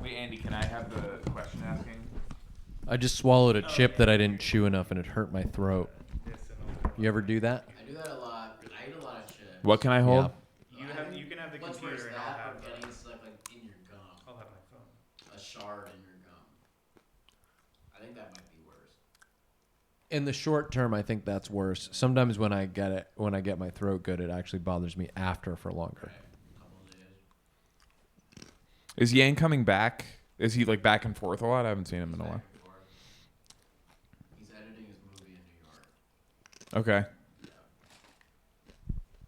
Wait, Andy, can I have the question asking? I just swallowed a chip that I didn't chew enough, and it hurt my throat. You ever do that? I do that a lot. I eat a lot of chips. What can I hold? You can have the computer and I'll have getting stuck like in your gum. I'll have my phone. A shard in your gum. I think that might be worse. In the short term, I think that's worse. Sometimes when I get my throat good, it actually bothers me after for longer. Right. A couple of days. Is Yang coming back? Is he like back and forth a lot? I haven't seen him in a while. He's editing his movie in New York. Okay. Yeah.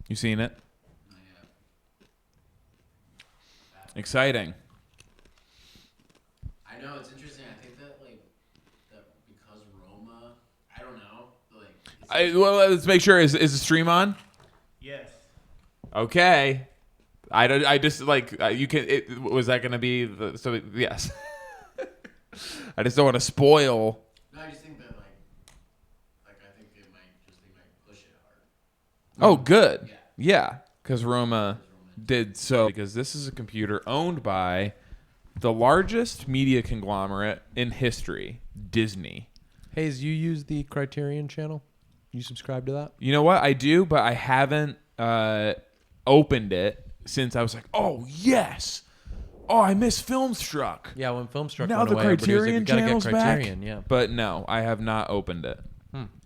You seen it? Not yet. Exciting. I know, it's interesting. I think that that because Roma, I don't know, Well, let's make sure. Is the stream on? Yes. Okay. I just like you can. Was that gonna be the? So yes. I just don't want to spoil. No, I just think that I think they might push it hard. Oh, good. Yeah, because Roma did so because this is a computer owned by the largest media conglomerate in history, Disney. Hayes, you use the Criterion channel? You subscribe to that? You know what? I do, but I haven't opened it since I was like, oh, yes. Oh, I miss Filmstruck. Yeah, when Filmstruck Now went the away, everybody was Criterion like, "We gotta channel's get Criterion." back. Yeah. But no, I have not opened it.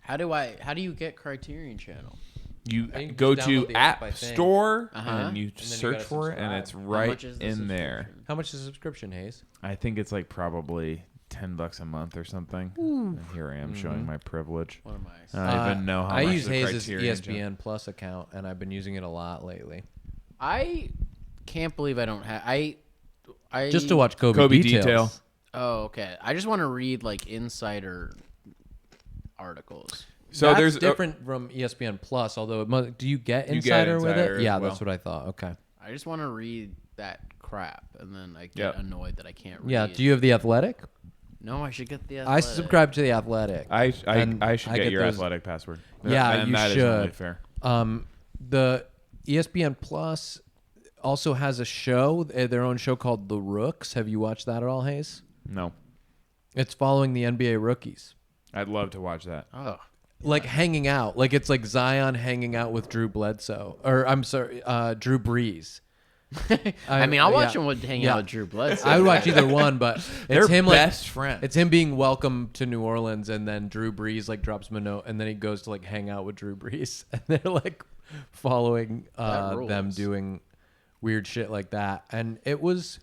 How do you get Criterion Channel? You think go just to download the app, I App think. Store Uh-huh. and you then you search gotta for it, and subscribe. it's How right much is the in there. subscription? How much is the subscription, Hayes? I think it's like probably $10 a month or something. And here I am showing my privilege. What am I? I don't even know how I much use the Hayes' Criterion ESPN Plus account, and I've been using it a lot lately. I can't believe I don't have. I Just to watch Kobe Detail. details. Oh, okay. I just want to read insider articles. So That's there's different from ESPN Plus. Although, do you get You get Insider with Insider it? as Yeah, well. that's what I thought. Okay. I just want to read that crap, and then I get Yep. annoyed that I can't read. Yeah. Do you have the Athletic? No, I should get the. I Athletic. subscribe to the Athletic. I And should I get get your those- athletic password. Yeah, and you that is should. only fair. The ESPN Plus also has a show, their own show called The Rooks. Have you watched that at all, Hayes? No, It's following the NBA rookies, I'd love to watch that. Oh, like hanging out. Like it's like Zion hanging out with Drew Bledsoe, or I'm sorry, Drew Brees. I mean, I'll watch yeah. him hang Yeah. out with Drew Bledsoe. I would watch either one, but it's They're him best friends. It's him being welcome to New Orleans, and then Drew Brees drops him a note, and then he goes to hang out with Drew Brees, and they're following That rules. them doing weird shit like that, and it was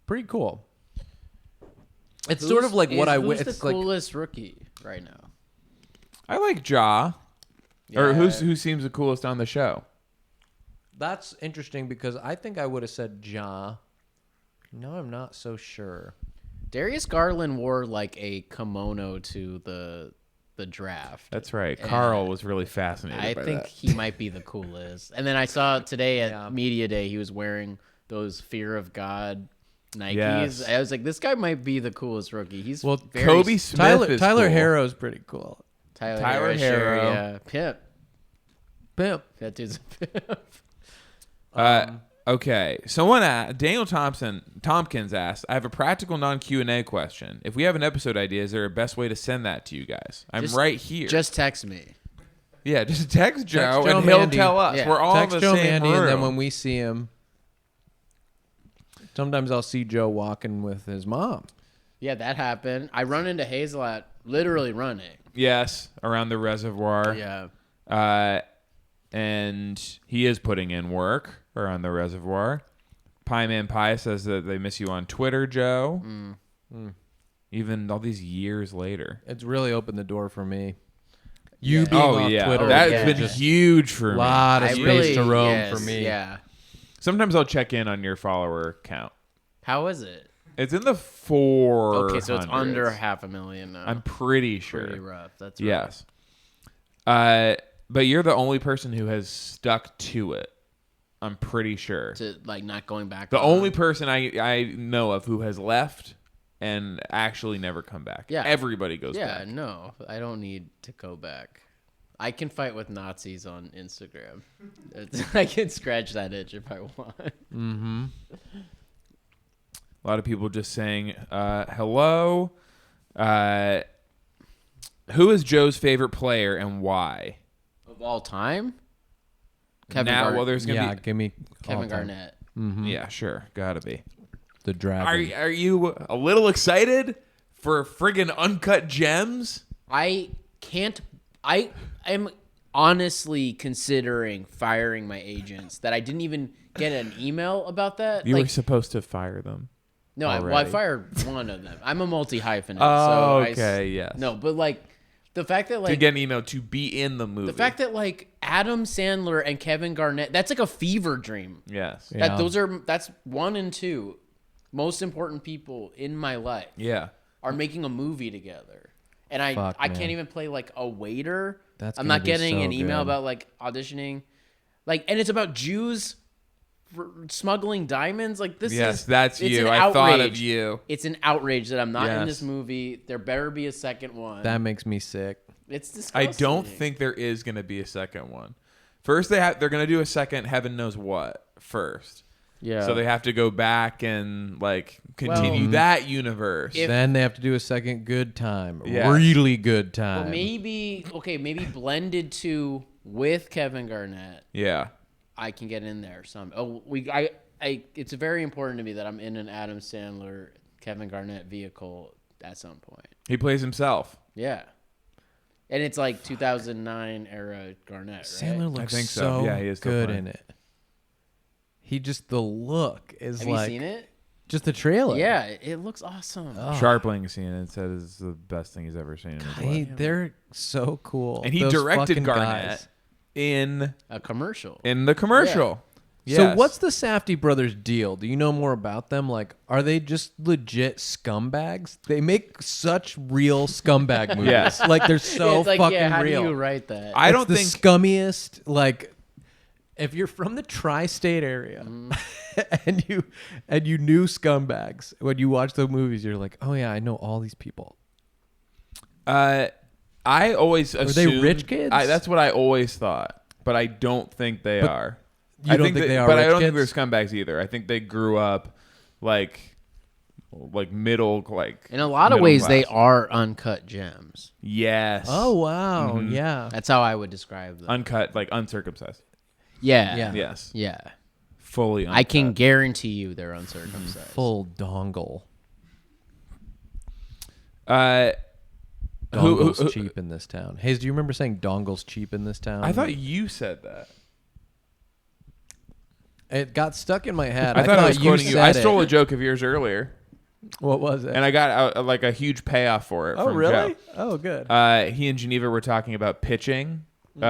pretty cool. It's sort of like what I Who's it's the coolest rookie right now? I like Ja. Or Yeah. who seems the coolest on the show? That's interesting because I think I would have said Ja. No, I'm not so sure. Darius Garland wore a kimono to the draft. That's right. Carl was really fascinated I by think that. he might be the coolest. And then I saw today at Yeah. Media Day he was wearing those Fear of God Nikes. Yes. I was like, this guy might be the coolest rookie. He's Well, very Kobe Smith is Tyler cool. Harrow's pretty cool. Tyler Harrow. yeah. Pimp. Pimp. That dude's a pimp. Okay. Daniel Tompkins asked, I have a practical non-Q&A question. If we have an episode idea, is there a best way to send that to you guys? I'm right here. Just text me. Yeah, just text Joe, Text Joe and he'll Mandy. tell us. Yeah. We're all Text in the Joe same Mandy, room. and then when we see him, sometimes I'll see Joe walking with his mom. Yeah, that happened. I run into Hazel at literally running. Yes, around the reservoir. Yeah. And he is putting in work around the reservoir. Pie Man Pie says that they miss you on Twitter, Joe. Even all these years later. It's really opened the door for me. You being Oh, off yeah. Twitter, That's yeah. been huge for a me. lot of I space really, to roam yes, for me. Yeah. Sometimes I'll check in on your follower count. How is it? It's in the 400s. Okay, so it's under 500,000 now. I'm pretty sure. Pretty rough. That's rough. Yes. But you're the only person who has stuck to it. I'm pretty sure. To not going back. The on. only person I know of who has left and actually never come back. Yeah. Everybody goes Yeah, back. no, I don't need to go back. I can fight with Nazis on Instagram. I can scratch that itch if I want. A lot of people just saying hello. Who is Joe's favorite player and why? Of all time? There's gonna be give me Kevin all-time. Garnett. Yeah, sure, gotta be. The dragon. Are you a little excited for friggin' Uncut Gems? I am honestly considering firing my agents that I didn't even get an email about that. You like, were supposed to fire them. no, I already. fired one of them. I'm a multi-hyphenate. Oh, so okay, yes. No, but like the fact that To like get an email to be in the movie. the fact that like Adam Sandler and Kevin Garnett, that's like a fever dream. Yes. Yeah. That's 1 and 2 most important people in my life Yeah. are making a movie together. And I Fuck, can't man. even play like a waiter. That's I'm gonna not be getting so an email good. about like auditioning. Like, and it's about Jews smuggling diamonds. Like this Yes, is that's it's you. an I thought of outrage. you. It's an outrage that I'm not in Yes. this movie. There better be a second one. That makes me sick. It's I disgusting. don't think there is going to be a second one. First, they're going to do a second heaven knows what first. Yeah. So they have to go back and like continue that universe. Then they have to do a second good time. Yes. Really good time. Well, maybe blended to with Kevin Garnett. Yeah. I can get in there some. It's very important to me that I'm in an Adam Sandler, Kevin Garnett vehicle at some point. He plays himself. Yeah. And it's like 2009 era Garnett, right? Sandler looks think so. so Yeah, he is still good playing. in it. He just, the look is Have like. you seen it? Just the trailer. Yeah, it looks awesome. Sharpling seen it and said it's the best thing he's ever seen in his life. They're so cool. And he Those directed fucking Garnett guys. in A commercial. the commercial. So Yes. what's the Safdie brothers deal? Do you know more about them? Like, are they just legit scumbags? They make such real scumbag movies. Yes. Like they're so it's like, fucking yeah, how real. do you write that? I It's don't the think scummiest. Like, if you're from the tri-state area and you knew scumbags, when you watch the movies, you're like, oh yeah, I know all these people. I always assumed, they rich kids? That's what I always thought, but I don't think they are. You don't think they are But I rich don't think kids? they're scumbags either. I think they grew up like middle, like In a lot of middle ways, they class. are uncut gems. Yes. Oh wow, yeah. That's how I would describe them. Uncut, like uncircumcised. Yeah. Yeah. Yes. Yeah. Fully. Uncut. I can guarantee you they're uncircumcised. Full dongle. Who- Dongle's cheap in this town. Hayes, do you remember saying dongle's cheap in this town? I thought you said that. It got stuck in my head. I thought I was you quoting you. said I it. stole a joke of yours earlier, What was it? and I got like a huge payoff for it. Oh, from really? Joe. Oh, good. He and Geneva were talking about pitching, and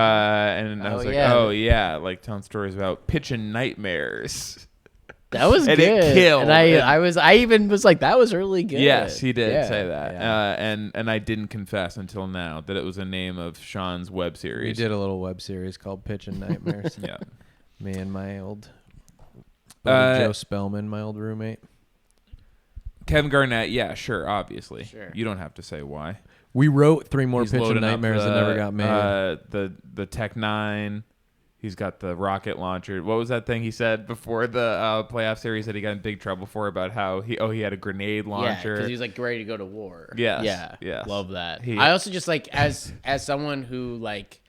I Oh, was like, yeah. "Oh yeah," like telling stories about pitching nightmares. That was And it good. killed. And I even was like, that was really good. Yes, he did Yeah. say that, yeah. and I didn't confess until now that it was a name of Sean's web We series. did a little web series called Pitch and Nightmares. Yeah. Me and my old buddy Uh, Joe Spellman, my old roommate. Kevin Garnett, yeah, sure, obviously. Sure. You don't have to say why. We wrote 3 more He's Pitch and loading up Nightmares that never got made. The Tech 9. He's got the rocket launcher. What was that thing he said before the playoff series that he got in big trouble for about how he had a grenade Yeah, launcher? because he was like ready to go to war. Yes, Yeah. yes. Love that. He- I also just like as someone who like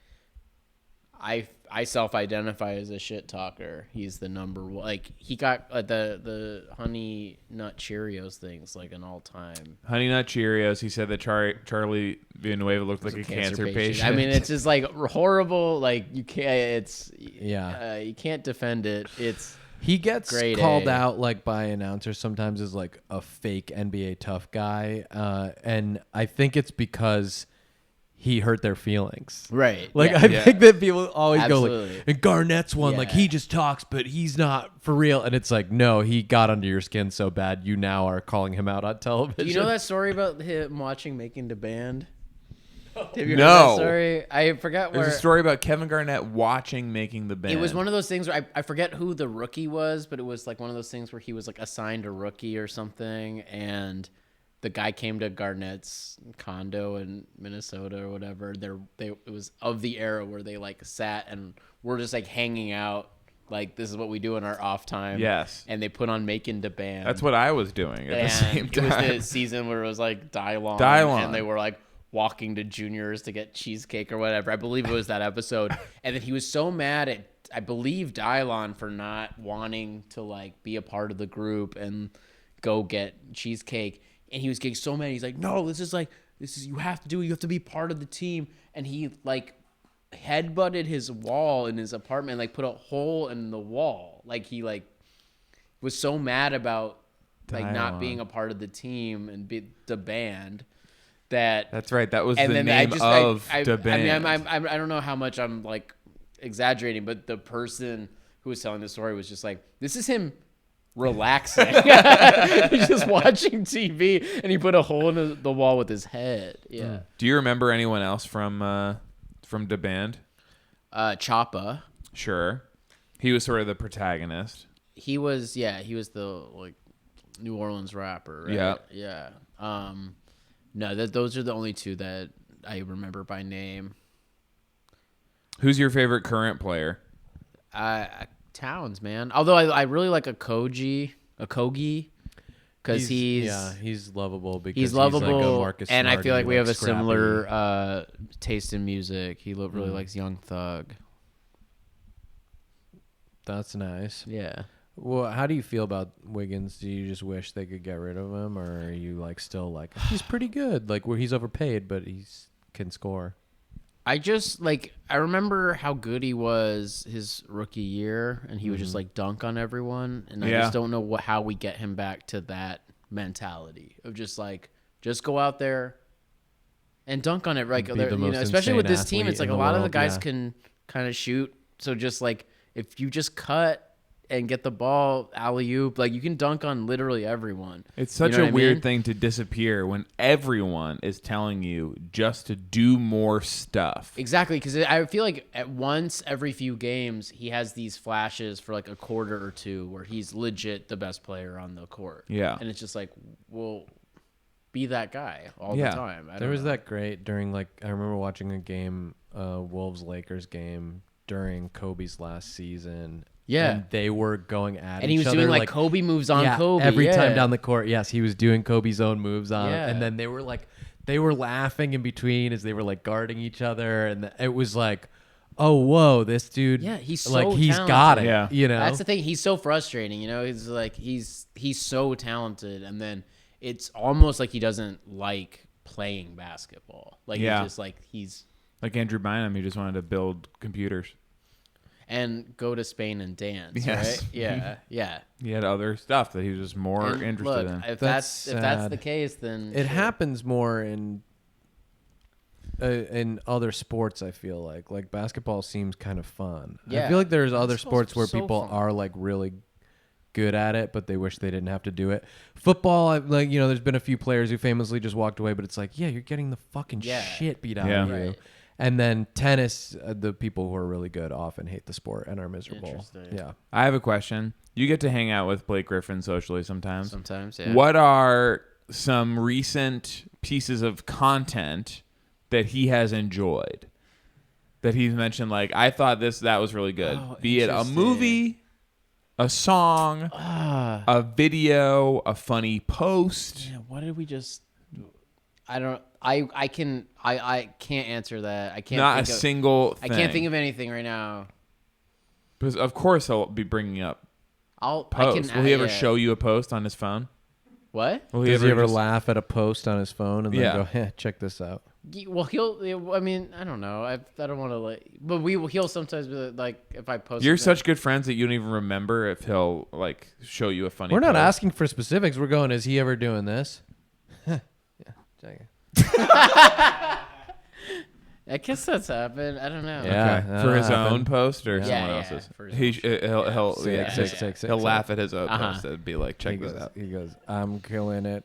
I self-identify as a shit talker. He's the number one. Like he got the Honey Nut Cheerios things like an all-time Honey Nut Cheerios. He said that Charlie Villanueva looked like a cancer patient. I mean, it's just like horrible. Like you can't. It's Yeah. You can't defend it. It's He gets Grade called A. out like by announcers sometimes as like a fake NBA tough guy, and I think it's because he hurt their feelings. right. Like yeah. I think that people always go Absolutely. like, and Garnett's one, like Yeah. he just talks, but he's not for real. And it's like, no, he got under your skin so bad, you now are calling him out on television. Do you know that story about him watching Making the Band? Have you heard No. that story? I forgot where. There's a story about Kevin Garnett watching Making the Band. It was one of those things where I forget who the rookie was, but it was like one of those things where he was like assigned a rookie or something, and the guy came to Garnett's condo in Minnesota or whatever. It was of the era where they like sat and were just like hanging out Like, this is what we do in our off time. Yes. And they put on Making the Band. That's what I was doing at the same It was time. the season where it was like Dylon. And they were like walking to Junior's to get cheesecake or whatever. I believe it was that episode. And then he was so mad at, I believe, Dylon for not wanting to like be a part of the group and go get cheesecake. And he was getting so mad. He's like, no, this is you have to do it. You have to be part of the team. And he like headbutted his wall in his apartment, like put a hole in the wall. Like he like was so mad about like not being a part of the team and the band that. That's right. That was and the then name of the band. I mean, I don't know how much I'm like exaggerating, but the person who was telling the story was just like, this is him relaxing. He's just watching TV and he put a hole in the wall with his head. Yeah. Do you remember anyone else from the band? Choppa. Sure. He was sort of the protagonist. He was the like New Orleans rapper, right? Yeah. Yeah. No, those are the only two that I remember by name. Who's your favorite current player? Towns, man. Although I really like a Kogi, because he's lovable because he's lovable, like a Marcus and I feel Smart, like we have a scrappy. similar taste in music. He really likes Young Thug. That's nice. Yeah. Well, how do you feel about Wiggins? Do you just wish they could get rid of him, or are you like still like he's pretty good, like where he's overpaid but he's can score? I just like I remember how good he was his rookie year, and he would just like dunk on everyone, and I just don't know how we get him back to that mentality of just go out there and dunk on it, like Be the most especially with insane this team. It's athlete like in a the lot of the world, guys yeah. can kind of shoot, so just like if you just cut and get the ball alley-oop, like you can dunk on literally everyone. It's such You know a what I weird mean? thing to disappear when everyone is telling you just to do more stuff. Exactly, because I feel like at once every few games he has these flashes for like a quarter or two where he's legit the best player on the court. Yeah. And it's just like, well, be that guy all Yeah. the time. There was that great during like I remember watching a game, Wolves Lakers game during Kobe's last season. Yeah. And they were going at And each he was other, doing like Kobe moves on Kobe. Every yeah. time down the court. Yes, he was doing Kobe's own moves on Yeah. and then they were laughing in between as they were like guarding each other, and it was like, oh whoa, this dude, Yeah, he's so like he's talented. got it. Yeah. You know, That's the thing. He's so frustrating. You know, he's like he's so talented, and then it's almost like he doesn't like playing basketball. Like Yeah. he's just like he's Like Andrew Bynum, he just wanted to build computers. and go to Spain and dance. Yes. Right? Yeah, yeah. He had other stuff that he was just more And interested look, in. if That's that's sad. the case, then it sure. happens more in other sports. I feel like basketball seems kind of fun. I Yeah. feel like there's other Basketball's sports where so people fun. are like really good at it, but they wish they didn't have to do it. Football, like there's been a few players who famously just walked away, but it's like, yeah, you're getting the fucking Yeah. shit beat out Yeah. of you. Right. And then tennis, the people who are really good often hate the sport and are miserable. Interesting. Yeah. I have a question. You get to hang out with Blake Griffin socially sometimes. Sometimes, yeah. What are some recent pieces of content that he has enjoyed? That he's mentioned, like, I thought that was really good. Oh, Be it a interesting. movie, a song, a video, a funny post. Yeah, what did we just? I can't answer that. I can't. Not a think of, single thing. I can't think of anything right now. Because of course he'll be bringing up I posts. can. Will he ever yeah. show you a post on his phone? What? Will Does he ever just- laugh at a post on his phone and then Yeah. go, hey, check this out? Well, he'll. I mean, I don't know. I don't want to like. But he'll sometimes be like, if I post. You're something- such good friends that you don't even remember if he'll like show you a funny. We're not post. asking for specifics. We're going, is he ever doing this? Yeah. Check it. I guess that's happened. I don't know. Yeah. Okay. that'll For his happen. own post or Yeah, someone yeah, else's. for his He own he'll Sick, yeah, sick, sick. sick, sick, He'll sick. laugh at his own Uh-huh. post and be like, check this out. He goes, I'm killing it.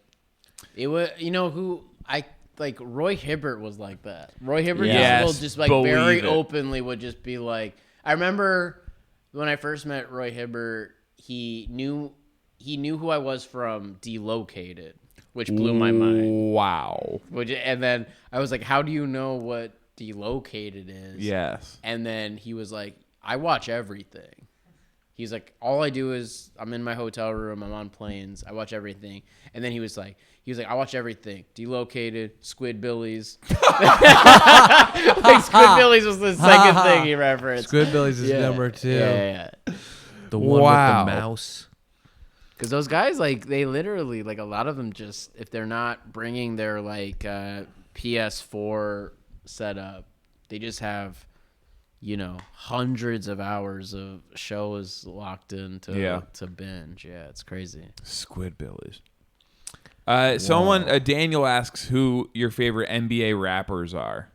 It was. You know who I like. Roy Hibbert was like that. Roy Hibbert Yes, will just like believe very it. openly would just be like. I remember when I first met Roy Hibbert. He knew who I was from Delocated, which blew my mind. Wow. And then I was like, "How do you know what Delocated is?" Yes. And then he was like, "I watch everything." He's like, all I do is I'm in my hotel room, I'm on planes, I watch everything. And then he was like, I watch everything. Delocated, Squidbillies. Like Squidbillies was the second thing he referenced. Squidbillies is number 2. Yeah. The one Wow. with the mouse. Because those guys, like, they literally, like, a lot of them just, if they're not bringing their, like, PS4 setup, they just have, you know, hundreds of hours of shows locked in to binge. Yeah, it's crazy. Squidbillies. Daniel asks who your favorite NBA rappers are.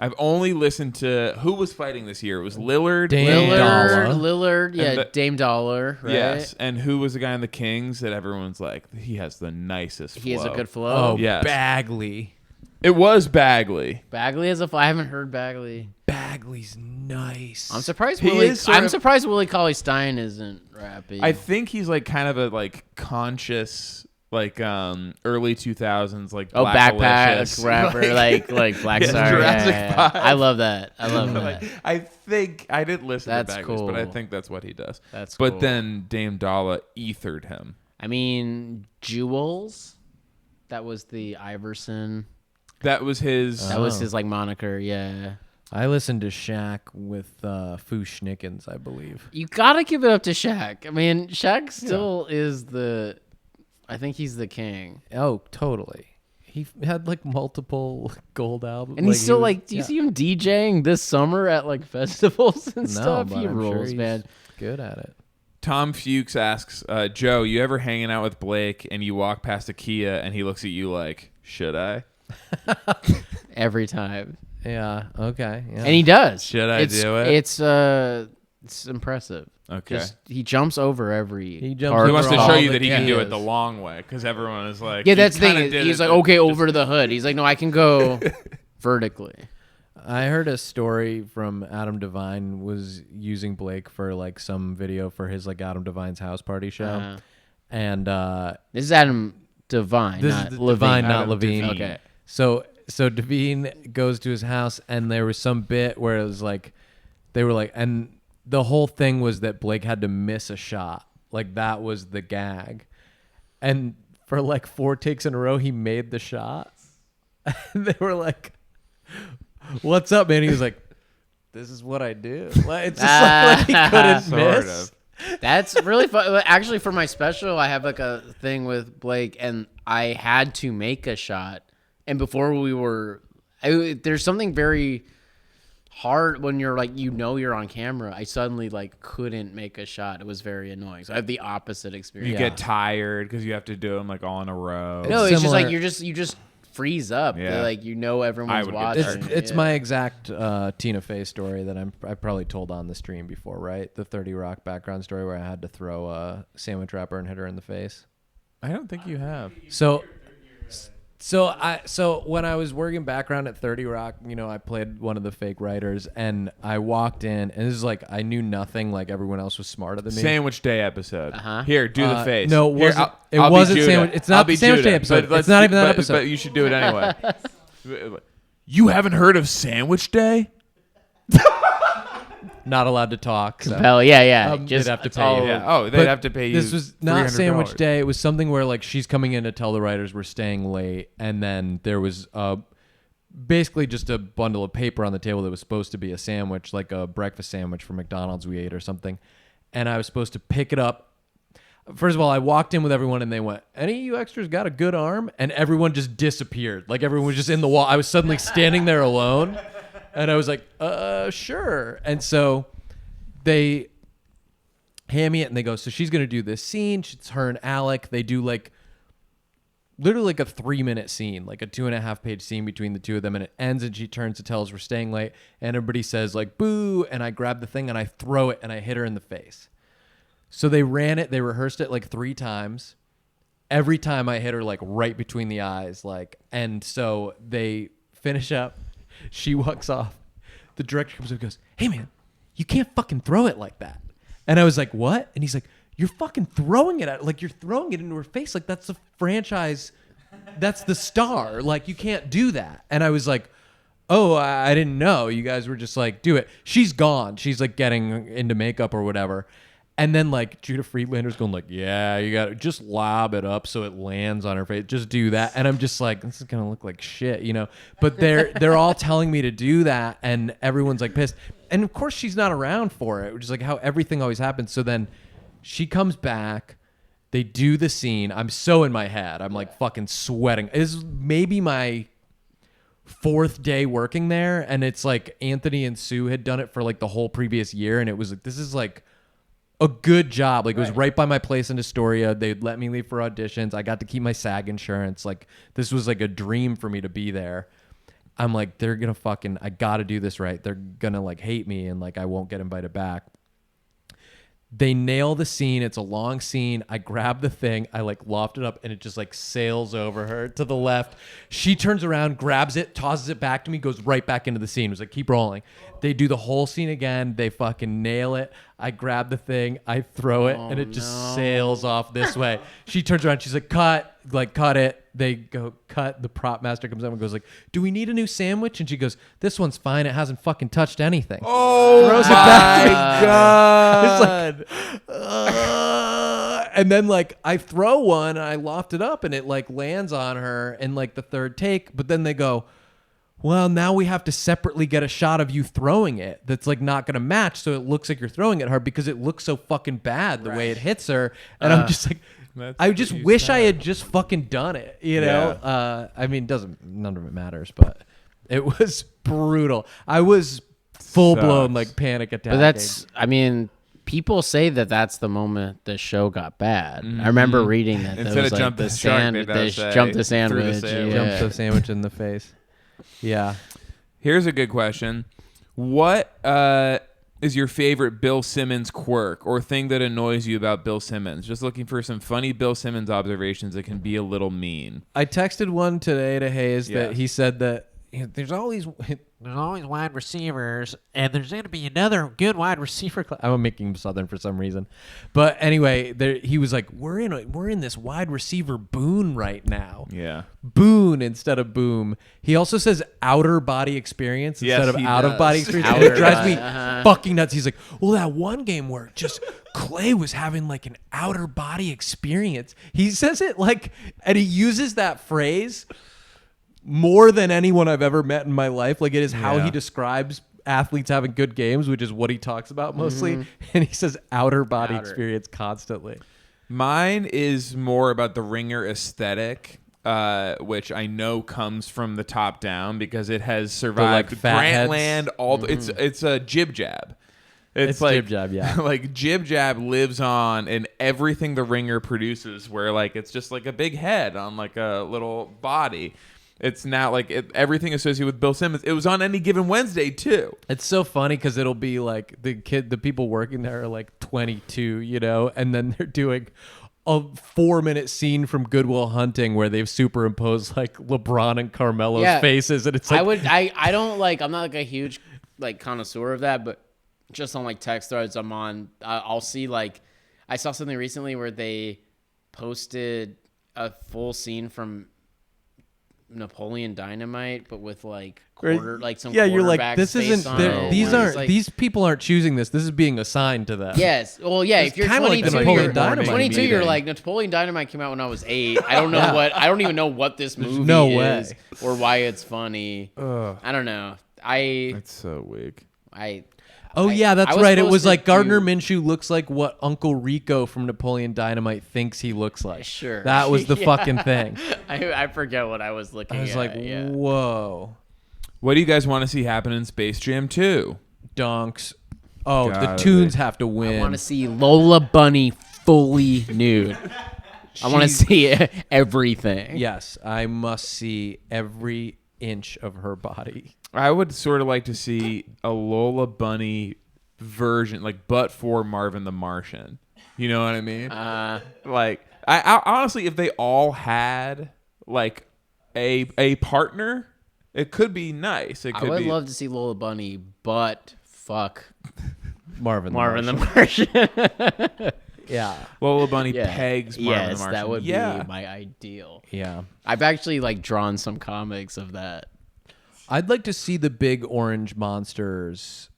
I've only listened to who was fighting this year. It was Lillard, Dame Dollar. Lillard, yeah, Dame Dollar, right? Yes, and who was the guy in the Kings that everyone's like, he has the nicest flow. He has a good flow. Oh, Yes. Bagley. It was Bagley. Bagley has a flow. I haven't heard Bagley. Bagley's nice. I'm surprised. He is sort of- surprised Willie Cauley-Stein isn't rapping. I think he's like kind of a like conscious, like early 2000s, like backpack Blackalicious. rapper, like Black Yeah, Star. Jurassic Yeah. 5. I love that. I love Like, that. I think I didn't listen That's to Bagley's, but I cool. think that's what he does. That's But cool. then Dame Dollar ethered him. I mean, Jules. That was the Iverson. That was his. That was his like moniker. Yeah. I listened to Shaq with Foo Schnickens, I believe. You gotta give it up to Shaq. I mean, Shaq still is the. I think he's the king. Oh, totally. He had like multiple gold albums. And he's still he was- like, do you see him DJing this summer at like festivals and No, stuff? but He I'm sure rules, he's man. good at it. Tom Fuchs asks, Joe, you ever hanging out with Blake and you walk past a Kia and he looks at you like, should I? Every time. Yeah. Okay. Yeah. And he does. Should I do it? It's impressive. Okay. He jumps over every. He jumps car He wants to all show crawl. you the that he can do it Kias. the long way because everyone is like, Yeah, "You that's the kinda thing. did He's it, like, but okay, just- over the hood. He's like, no, I can go vertically. I heard a story from Adam Devine was using Blake for like some video for his like Adam Devine's house party show, Uh-huh. and This is Adam Devine, this not is the Levine. Devine, not Adam Levine. Devine. Okay. So Devine goes to his house, and there was some bit where it was like, they were like, and the whole thing was that Blake had to miss a shot, like that was the gag, and for like 4 takes in a row, he made the shot, and they were like, "What's up, man?" He was like, "This is what I do." Like, it's just like he couldn't Sort miss. of. That's really fun. Actually, for my special, I have like a thing with Blake, and I had to make a shot. And before we were, there's something very hard when you're like, you know, you're on camera. I suddenly like couldn't make a shot. It was very annoying. So I have the opposite experience. You get tired because you have to do them like all in a row. No, it's just similar- like you just freeze up. Yeah. Like you know everyone's would get watching. tired. It's Yeah. my exact Tina Fey story that I probably told on the stream before, right? The 30 Rock background story where I had to throw a sandwich wrapper and hit her in the face. I don't think you have. So when I was working background at 30 Rock, you know, I played one of the fake writers, and I walked in, and this is like I knew nothing, like everyone else was smarter than me. Sandwich Day episode. Uh-huh. Here, do the face. no, it Here, wasn't- I'll- it I'll be wasn't Judah. Sandwich- it's not I'll be the Sandwich Day Judah, episode. but let's It's not even that but- episode. But you should do it anyway. You haven't heard of Sandwich Day? Not allowed to talk. So. Hell yeah. They'd Just have to it's pay all- you. Yeah. Oh, they'd But have to pay you. This was not $300. Sandwich Day. It was something where like she's coming in to tell the writers we're staying late, and then there was basically just a bundle of paper on the table that was supposed to be a sandwich, like a breakfast sandwich from McDonald's we ate or something, and I was supposed to pick it up. First of all, I walked in with everyone, and they went, "Any of you extras got a good arm?" And everyone just disappeared. Like everyone was just in the wall. I was suddenly standing there alone, and I was like, sure." And so they hand me it, and they go, "So she's gonna do this scene. It's her and Alec. They do like literally like a 3-minute scene, like a 2.5-page scene between the two of them, and it ends, and she turns to tell us we're staying late, and everybody says like boo, and I grab the thing and I throw it and I hit her in the face. So they ran it, they rehearsed it like 3 times. Every time I hit her like right between the eyes, like, and so they finish up. She walks off. The director comes up and goes, "Hey man, you can't fucking throw it like that." And I was like, "What?" And he's like, "You're fucking throwing it at, like you're throwing it into her face. Like that's the franchise, that's the star. Like you can't do that." And I was like, oh, I didn't know. You guys were just like, do it. She's gone. She's like getting into makeup or whatever. And then like Judah Friedlander's going like, yeah, you got to just lob it up so it lands on her face. Just do that. And I'm just like, this is going to look like shit, you know? But they're all telling me to do that. And everyone's like pissed. And of course she's not around for it, which is like how everything always happens. So then she comes back. They do the scene. I'm so in my head. I'm like fucking sweating. This is maybe my 4th day working there. And it's like Anthony and Sue had done it for like the whole previous year. And it was like, this is like a good job. Like it was right by my place in Astoria. They'd let me leave for auditions. I got to keep my SAG insurance. Like this was like a dream for me to be there. I'm like, they're going to I got to do this right. They're going to like hate me and like I won't get invited back. They nail the scene. It's a long scene. I grab the thing. I like loft it up and it just like sails over her to the left. She turns around, grabs it, tosses it back to me, goes right back into the scene. It was like, keep rolling. They do the whole scene again. They fucking nail it. I grab the thing. I throw it and it just sails off this way. She turns around. She's like, cut it. They go cut. The prop master comes up and goes like, do we need a new sandwich? And she goes, this one's fine. It hasn't fucking touched anything. Oh Throws it my back. God. It's like, and then like I throw one and I loft it up and it like lands on her in like the 3rd take. But then they go, well, now we have to separately get a shot of you throwing it that's like not going to match. So it looks like you're throwing it hard because it looks so fucking bad the way it hits her. And I'm just like, I just wish I had just fucking done it, you know? I mean, none of it matters, but it was brutal. I was full blown like panic attack. But I mean, people say that that's the moment the show got bad. I remember reading that. Instead of jump the shark, they jumped the sandwich. Jumped the sandwich in the face. Yeah. Here's a good question. What is your favorite Bill Simmons quirk or thing that annoys you about Bill Simmons? Just looking for some funny Bill Simmons observations that can be a little mean. I texted one today to Hayes that he said that there's always wide receivers, and there's going to be another good wide receiver class. I'm making him Southern for some reason, but anyway, he was like, "We're in this wide receiver boon right now." Yeah, boon instead of boom. He also says outer body experience instead of out of body experience. And it drives me fucking nuts. He's like, "Well, that one game where just Clay was having like an outer body experience." He says it like, and he uses that phrase more than anyone I've ever met in my life. Like it is how he describes athletes having good games, which is what he talks about mostly. And he says outer body experience constantly. Mine is more about the Ringer aesthetic, which I know comes from the top down because it has survived Grantland. It's a jib jab. It's like jib jab, yeah. Like jib jab lives on in everything the Ringer produces, where like it's just like a big head on like a little body. It's now like everything associated with Bill Simmons. It was on Any Given Wednesday too. It's so funny because it'll be like the people working there are like 22, you know, and then they're doing a 4-minute scene from Good Will Hunting where they've superimposed like LeBron and Carmelo's faces, and it's like I don't like. I'm not like a huge like connoisseur of that, but just on like text threads I'm on, I'll see like I saw something recently where they posted a full scene from Napoleon Dynamite, but with like some you're like, quarterback this face isn't on it, these where aren't it's like, these people aren't choosing this is being assigned to them. Yes, well, yeah, It's if you're kinda like 22, the Napoleon you're Dynamite 22, you're meeting. like, Napoleon Dynamite came out when I was 8. I don't know I don't even know what this movie no is way. or why it's funny. I don't know. It's so weak. That's was right. It supposed was to like Gardner do- Minshew looks like what Uncle Rico from Napoleon Dynamite thinks he looks like. Sure. That was the fucking thing. I forget what I was looking at. I was like, yeah. whoa. What do you guys want to see happen in Space Jam 2? Donks. Oh, Gotta the tunes be. have to win. I want to see Lola Bunny fully nude. I want to see everything. Yes, I must see every inch of her body. I would sort of like to see a Lola Bunny version, like, but for Marvin the Martian. You know what I mean? Like, I honestly, if they all had like a partner, it could be nice. It I could would be. love to see Lola Bunny, but fuck Marvin the Martian. Yeah. Lola Bunny pegs Marvin the Yes, Martian. that would yeah. be my ideal. Yeah. I've actually like drawn some comics of that. I'd like to see the big orange monster's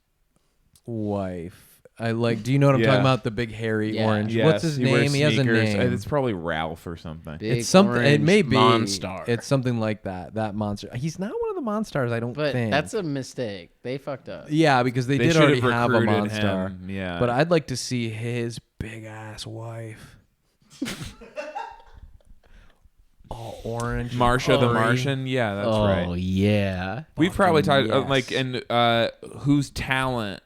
wife. Do you know what I'm Yeah. talking about? The big hairy Yeah. orange. Yes, What's his wears name? He has a sneakers. name. It's probably Ralph or something. Big It's something. It orange may be. Monstar. It's something like that. That monster. He's not one of the monsters. I don't But think. that's a mistake. They fucked up. Yeah, because they did should already have a recruited Monstar. him, yeah. But I'd like to see his big ass wife. All orange. Marsha the furry. Martian. Yeah, that's Oh right. yeah. We've probably talked yes. whose talent,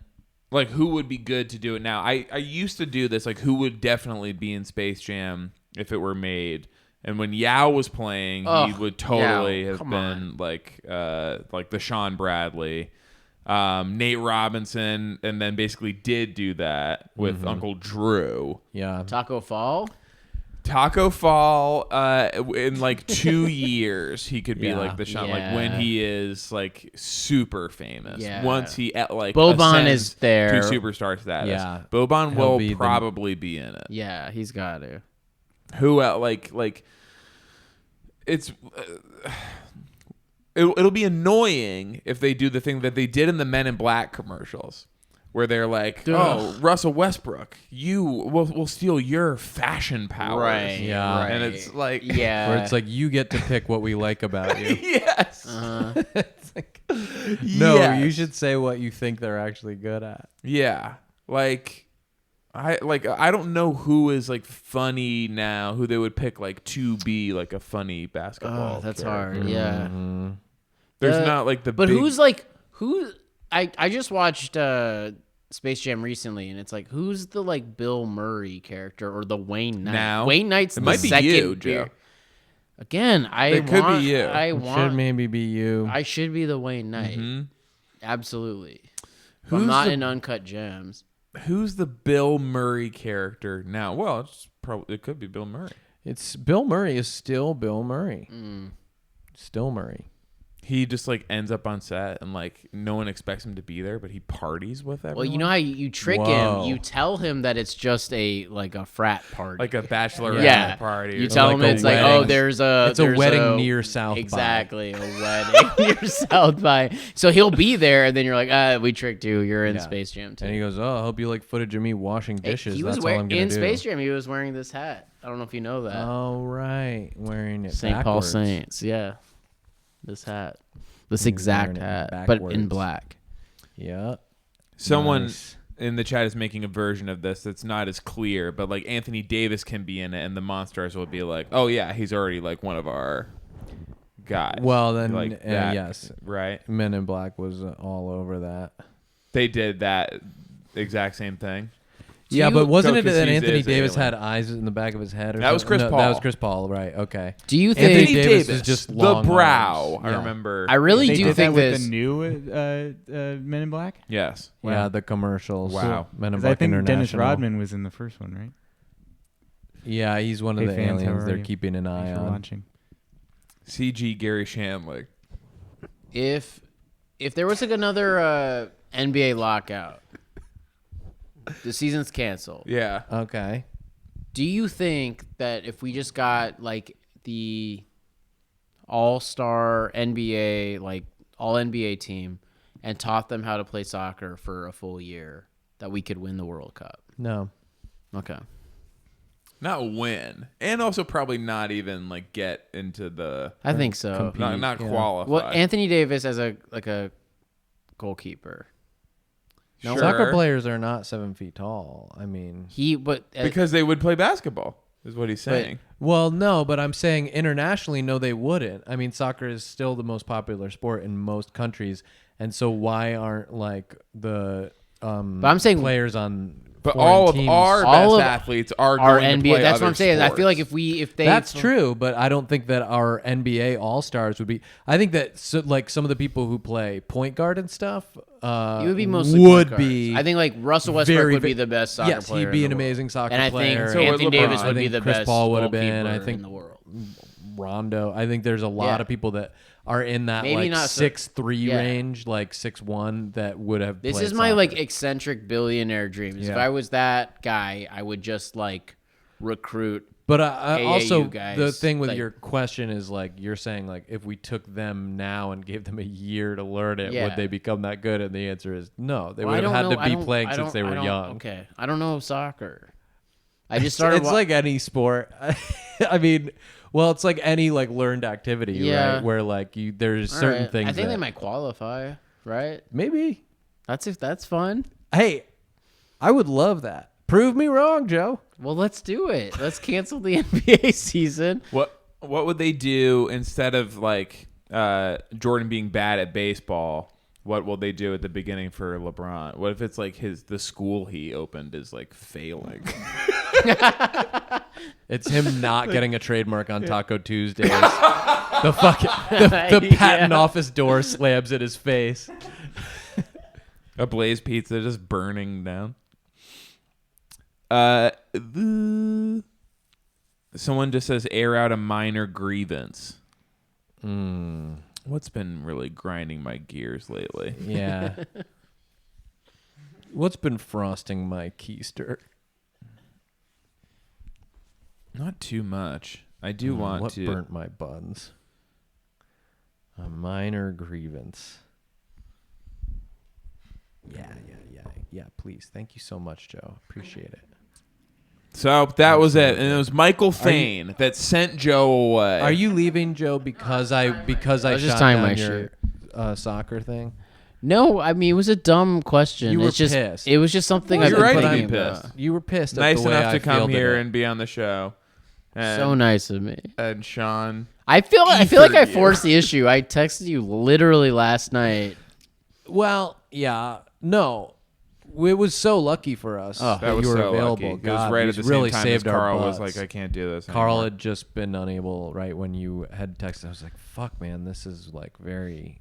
like who would be good to do it now. I used to do this, like who would definitely be in Space Jam if it were made. And when Yao was playing, he Ugh, would totally Yao, have come been on. like the Sean Bradley, Nate Robinson, and then basically did do that with Uncle Drew. Yeah. Taco Fall. Taco Fall, in like 2 years, he could be Yeah. like the Sean, like Yeah. when he is like super famous. Yeah. Once he like Boban ascends is there. to superstar status. Yeah. Boban He'll will be the- probably be in it. Yeah, he's got to. Who like it's. It'll be annoying if they do the thing that they did in the Men in Black commercials, where they're like, "Oh, Russell Westbrook, we'll steal your fashion powers." Right. Yeah. Right. And it's like, Yeah. Where it's like you get to pick what we like about you. yes. It's like, no, Yes. you should say what you think they're actually good at. Yeah. I don't know who is like funny now, who they would pick like to be like a funny basketball. Oh, that's character. hard. Yeah. There's The- not like the But big, who? I just watched Space Jam recently, and it's like who's the like Bill Murray character or the Wayne Knight? Now? Wayne Knight's It the might be second. you, Joe. year- Again, It could be you. I Should want. maybe be you. I should be the Wayne Knight. Mhm. Absolutely. Who's I'm not the- in Uncut Gems. Who's the Bill Murray character now? Well, it could be Bill Murray. It's Bill Murray is still Bill Murray. Still Murray. He just like ends up on set and like no one expects him to be there, but he parties with everyone. Well, you know how you trick Whoa. him. You tell him that it's just a frat party. like a bachelorette yeah. party. You or tell like him a it's like, wedding. oh, there's a It's a there's wedding near South by. Exactly, a wedding near South by. So he'll be there, and then you're like, we tricked you. You're in Yeah. Space Jam too. And he goes, "Oh, I hope you like footage of me washing Hey, dishes. he was That's all I'm gonna in do." Space Jam. He was wearing this hat. I don't know if you know that. Oh right, wearing it St. Paul backwards. Saints. Yeah, this hat, this He's exact wearing it hat, but in backwards. black. Yeah. Someone Nice. in the chat is making a version of this that's not as clear, but like Anthony Davis can be in it, and the Monstars will be like, "Oh yeah, he's already like one of our guys." Well, then, like that, yes. right? Men in Black was all over that. They did that exact same thing. Yeah, you- but wasn't No, it 'cause that he's Anthony his Davis alien. had eyes in the back of his head? Or That was something? Chris No, Paul. That was Chris Paul, right? Okay. Do you Anthony think? Davis is just the long brow. arms. I Yeah. remember. I really They do did think that with this. the new Men in Black. Yes. Yeah, the commercials. Wow. Men in 'Cause I Black think International. Dennis Rodman was in the first one, right? Yeah, he's one of Hey, the fans, how aliens are they're you? keeping an eye Thanks for on. watching. CG Gary Shandling. If there was like another NBA lockout, the season's canceled. Yeah. Okay. Do you think that if we just got like the all-star NBA, like all NBA team, and taught them how to play soccer for a full year, that we could win the World Cup? No. Okay. Not win, and also probably not even like get into the I think so. compete. not Yeah. qualify. Well, Anthony Davis as a goalkeeper. Sure. Soccer players are not 7 feet tall. I mean, because they would play basketball, is what he's saying. well, no, but I'm saying internationally, no, they wouldn't. I mean, soccer is still the most popular sport in most countries, and so why aren't like the But I'm saying- players on But foreign all of teams- our All best of athletes are our going to NBA. play That's what other I'm saying. I feel like sports. if they That's true, but I don't think that our NBA All Stars would be. I think that like some of the people who play point guard and stuff, It would be mostly would point be. guards. I think like Russell Westbrook very, would be the best soccer yes, player. he'd be in an the world. amazing soccer And I player. think So would Anthony LeBron. Davis I would be think the Chris best Paul would have been. goalkeeper I think in the world. Rondo. I think there's a lot Yeah. of people that are in that Maybe like not so- 6'3" yeah. range, like 6'1", that would have. This played is my soccer. like eccentric billionaire dreams. If Yeah. I was that guy, I would just like recruit. But I AAU also, guys, the thing with like- your question is like, you're saying like, if we took them now and gave them a year to learn it, would they become that good? And the answer is no. They would have had to be playing since they were young. Okay, I don't know soccer. I just started. It's like any sport. I mean, well, it's like any like learned activity, right? Where like there's certain things. I think they that- might qualify, right? Maybe. That's fun. Hey, I would love that. Prove me wrong, Joe. Well, let's do it. Let's cancel the NBA season. What would they do instead of like Jordan being bad at baseball? What will they do at the beginning for LeBron? What if it's like the school he opened is like failing? It's him not getting a trademark on Taco Tuesdays. The patent office door slams in his face. A Blaze Pizza just burning down. Someone just says air out a minor grievance. What's been really grinding my gears lately? Yeah. What's been frosting my keister? Not too much. I do want what to. burnt my buns? A minor grievance. Yeah. Please, thank you so much, Joe. Appreciate it. So that was it, and it was Michael Thane that sent Joe away. Are you leaving, Joe, because I was shot just tying down my your soccer thing? No, I mean it was a dumb question. You were it's just, pissed. It was just something Well, I've you're been right to be thinking about. pissed. You were pissed. Nice at the way enough I to come fielded here it. and be on the show. And, So nice of me. And Sean. I feel like I you. forced the issue. I texted you literally last night. Well, yeah, no. It was so lucky for us Oh, that was you were so available. lucky. God, it was right you at the really same time saved as Carl our was butts. like, I can't do this Carl anymore. had just been unable, right when you had texted. I was like, fuck, man, this is like very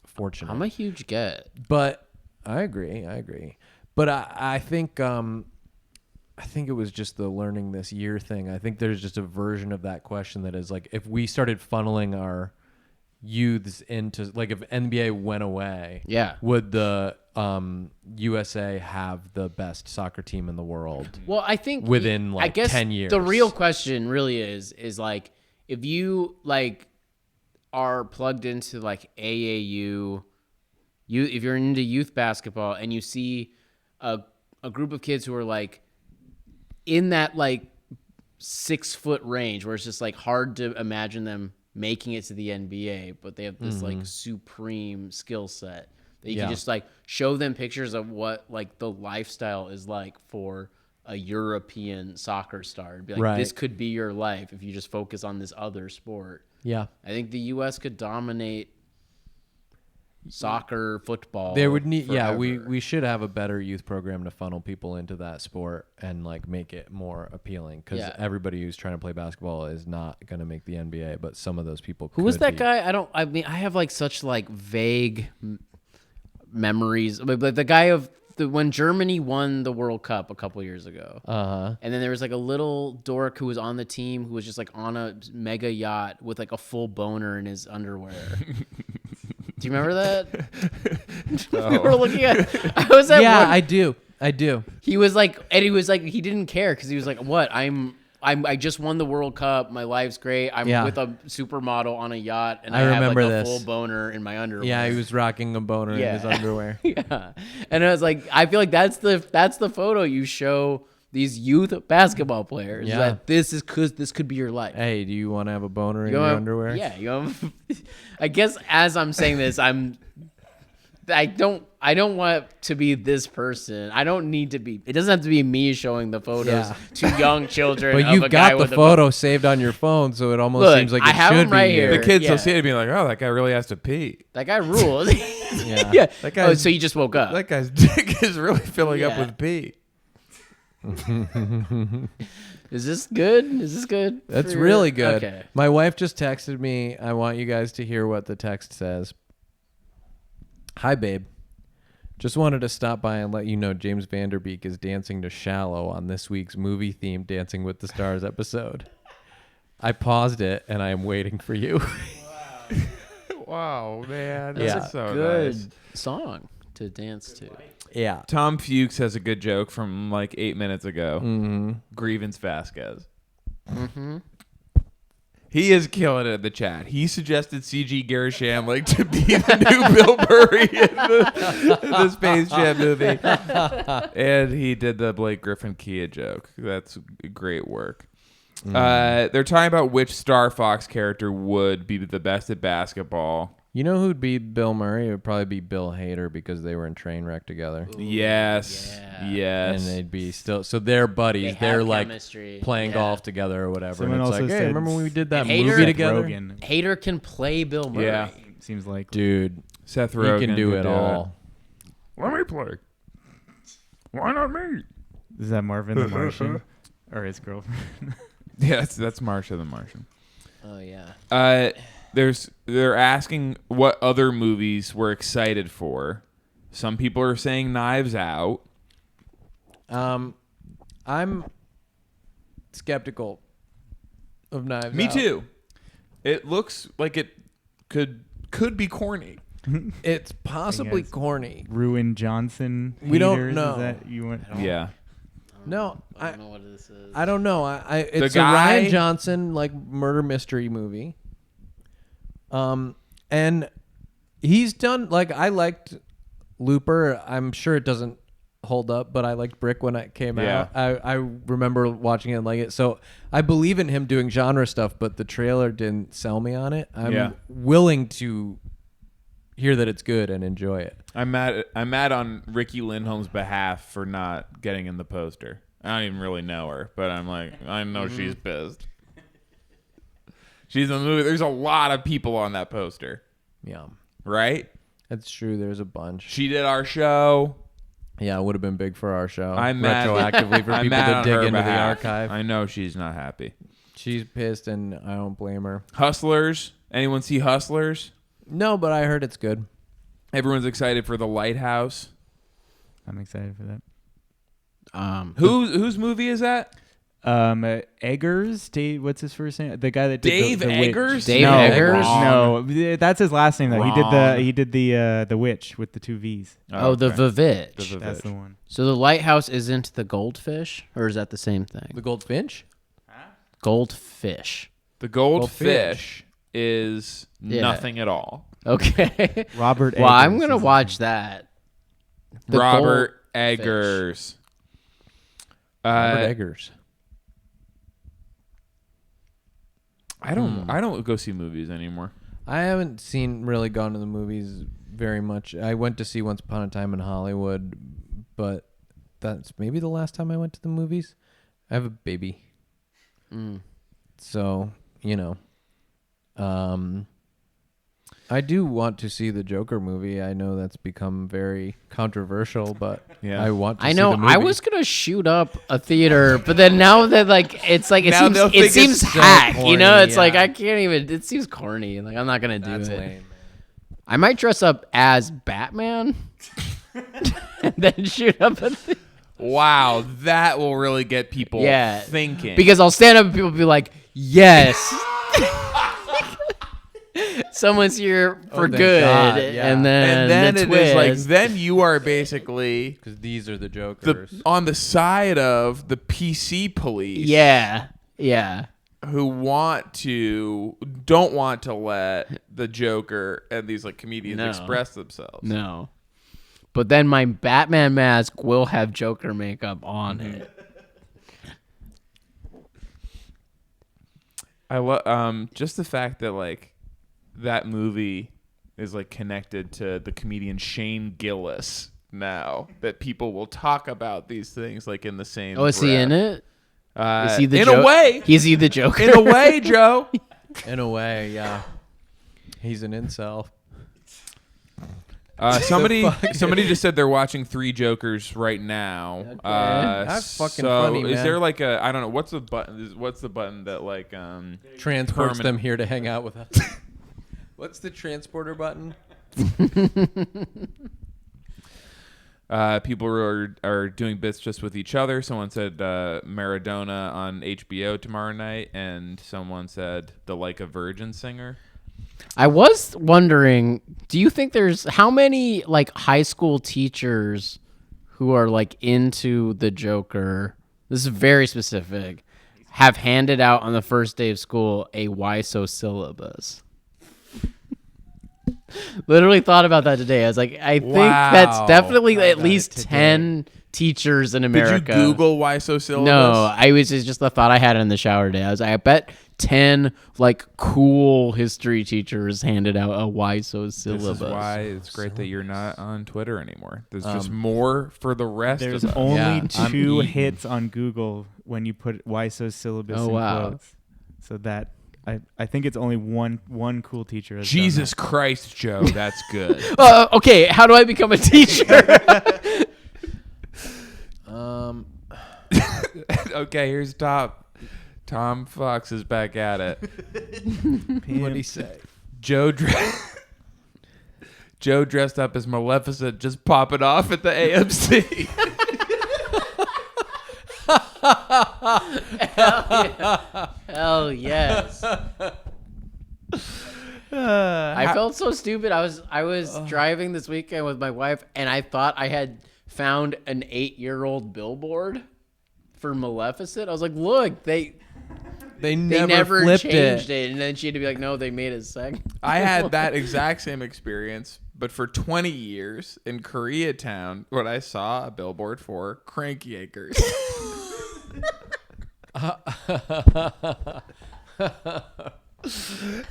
fortunate. I'm a huge get. But I agree. But I think it was just the learning this year thing. I think there's just a version of that question that is like, if we started funneling our youths into, like, if NBA went away, would the USA have the best soccer team in the world? Well, I think within like I guess 10 years. The real question really is like, if you like are plugged into like AAU, if you're into youth basketball and you see a group of kids who are like in that like 6 foot range where it's just like hard to imagine them making it to the NBA, but they have this like supreme skill set that you can just like show them pictures of what like the lifestyle is like for a European soccer star. It'd be like, this could be your life if you just focus on this other sport. Yeah. I think the U.S. could dominate soccer, football. There would need, forever. we should have a better youth program to funnel people into that sport and like make it more appealing, because everybody who's trying to play basketball is not going to make the NBA, but some of those people. Who was that guy? I mean, I have like such like vague memories, but the guy of when Germany won the World Cup a couple years ago. And then there was like a little dork who was on the team who was just like on a mega yacht with like a full boner in his underwear. Do you remember that? We were looking at. I was at Yeah, one, I do. He was like, and he was like, he didn't care because he was like, "What? I just won the World Cup. My life's great. I'm with a supermodel on a yacht, and I have like a full boner in my underwear." Yeah, he was rocking a boner in his underwear. Yeah, and I was like, I feel like that's the photo you show these youth basketball players. Yeah, that this could be your life. Hey, do you want to have a boner in your underwear? Yeah, I guess as I'm saying this, I don't want to be this person. I don't need to be. It doesn't have to be me showing the photos to young children. But you've got the photo saved on your phone, so it almost seems like it should be right here. The kids will see it and be like, "Oh, that guy really has to pee. That guy rules." Yeah. That guy. So you just woke up. That guy's dick is really filling up with pee. Is this good? That's really good. Okay. My wife just texted me. I want you guys to hear what the text says. Hi, babe. Just wanted to stop by and let you know James Vanderbeek is dancing to Shallow on this week's movie-themed Dancing with the Stars episode. I paused it, and I am waiting for you. Wow, man. That's That's so good nice. song to dance to. Yeah. Tom Fuchs has a good joke from like 8 minutes ago. Mm-hmm. Grievance Vasquez. He is killing it in the chat. He suggested C.G. Gersham to be the new Bill Murray in the Space Jam movie. And he did the Blake Griffin Kia joke. That's great work. They're talking about which Star Fox character would be the best at basketball. You know who'd be Bill Murray? It would probably be Bill Hader because they were in Trainwreck together. Ooh, Yes. yeah. Yes. And they'd be still, so they're buddies. They They're have like chemistry. playing Yeah. golf together or whatever. Someone and it's also like, hey, said remember when we did that Hader? movie Seth together? Rogen Hader can play Bill Murray. Yeah. seems like. Dude, Seth he Rogen can do could it all. Let me play. Why not me? Is that Marvin the Martian or his girlfriend? Yeah, that's Marsha the Martian. Oh yeah. They're asking what other movies we're excited for. Some people are saying Knives Out. I'm skeptical of Knives Me Out. too. It looks like it could be corny. It's possibly Yes. corny. Ruin Johnson. We don't haters, know. Is that you want? Yeah. No, I don't know what this is. I don't know. It's The a guy- Ryan Johnson murder mystery movie. And he's done I liked Looper. I'm sure it doesn't hold up, but I liked Brick when it came Yeah. out. I remember watching it and like it. So I believe in him doing genre stuff, but the trailer didn't sell me on it. I'm willing to hear that it's good and enjoy it. I'm mad on Ricky Lindholm's behalf for not getting in the poster. I don't even really know her, but I'm like, I know she's pissed. She's in the movie. There's a lot of people on that poster, Yeah, right? that's true. There's a bunch. She did our show. Yeah, it would have been big for our show. I'm mad. Retroactively for I'm people mad to on dig her into the behalf. archive. I know she's not happy. She's pissed, and I don't blame her. Hustlers. Anyone see Hustlers? No, but I heard it's good. Everyone's excited for The Lighthouse. I'm excited for that. Whose movie is that? Eggers. Dave. What's his first name? The guy that did Dave the Witch. Eggers? Dave no, Eggers? No, that's his last name though. Wrong. He did the Witch with the 2 V's. Oh, the okay. Vivitch. The That's Vivitch. the one. So the lighthouse isn't the goldfish, or is that the same thing? The Goldfinch? Goldfish. The Goldfish. Goldfish is Yeah. nothing at all. Okay. Robert. Well, I'm Eggers gonna is his watch name. that. The Robert Goldfish. Eggers. Robert Eggers. I don't go see movies anymore. I haven't really gone to the movies very much. I went to see Once Upon a Time in Hollywood, but that's maybe the last time I went to the movies. I have a baby. So, I do want to see the Joker movie. I know that's become very controversial, but Yeah. I want to I see know. the movie. I was gonna shoot up a theater, but then now that it Now they'll think it's seems so hack. corny, It's like yeah. I can't even. It seems corny. Like I'm not gonna do That's it. lame, man. I might dress up as Batman, and then shoot up a theater. Wow, that will really get people Yeah. thinking. Because I'll stand up and people will be like, "Yes." Someone's here for thank good, God, yeah. and then it the is like twist. then you are basically Because these are the Jokers. on the side of the PC police. yeah, Who don't want to let the Joker and these comedians No. express themselves. no. But then my Batman mask will have Joker makeup on it. I love just the fact that that movie is connected to the comedian Shane Gillis now, that people will talk about these things in the same Oh, is he in breath. it? Is he the in a way. Is he the Joker? In a way, Joe. In a way, yeah. He's an incel. Somebody just said they're watching Three Jokers right now. That's fucking so funny, is man. there I don't know, what's the button? What's the button that Transports permanent- them here to hang out with us. What's the transporter button? people are doing bits just with each other. Someone said Maradona on HBO tomorrow night, and someone said the Like a Virgin singer. I was wondering, do you think there's how many high school teachers who are like into the Joker, this is very specific, have handed out on the first day of school a why so syllabus. Literally thought about that today. I was like, I think that's definitely at least 10 teachers in America. Did you Google why so syllabus? No, I was just the thought I had in the shower today. I was like, I bet 10 like cool history teachers handed out a why so syllabus. This is why it's great that you're not on Twitter anymore. There's just more for the rest There's of us. only 2 hits on Google when you put why so syllabus in quotes. So that I think it's only one cool teacher. Has Jesus Christ, Joe, that's good. Okay, how do I become a teacher? Okay, here's top. Tom Fox is back at it. What'd he say? Joe dressed up as Maleficent, just popping off at the AMC. Hell yes. I felt so stupid. I was driving this weekend with my wife, and I thought I had found an 8-year-old billboard for Maleficent. I was like, look, they never flipped changed it. And then she had to be like, no, they made it second. I had that exact same experience, but for 20 years in Koreatown, when I saw a billboard for Cranky Acres. And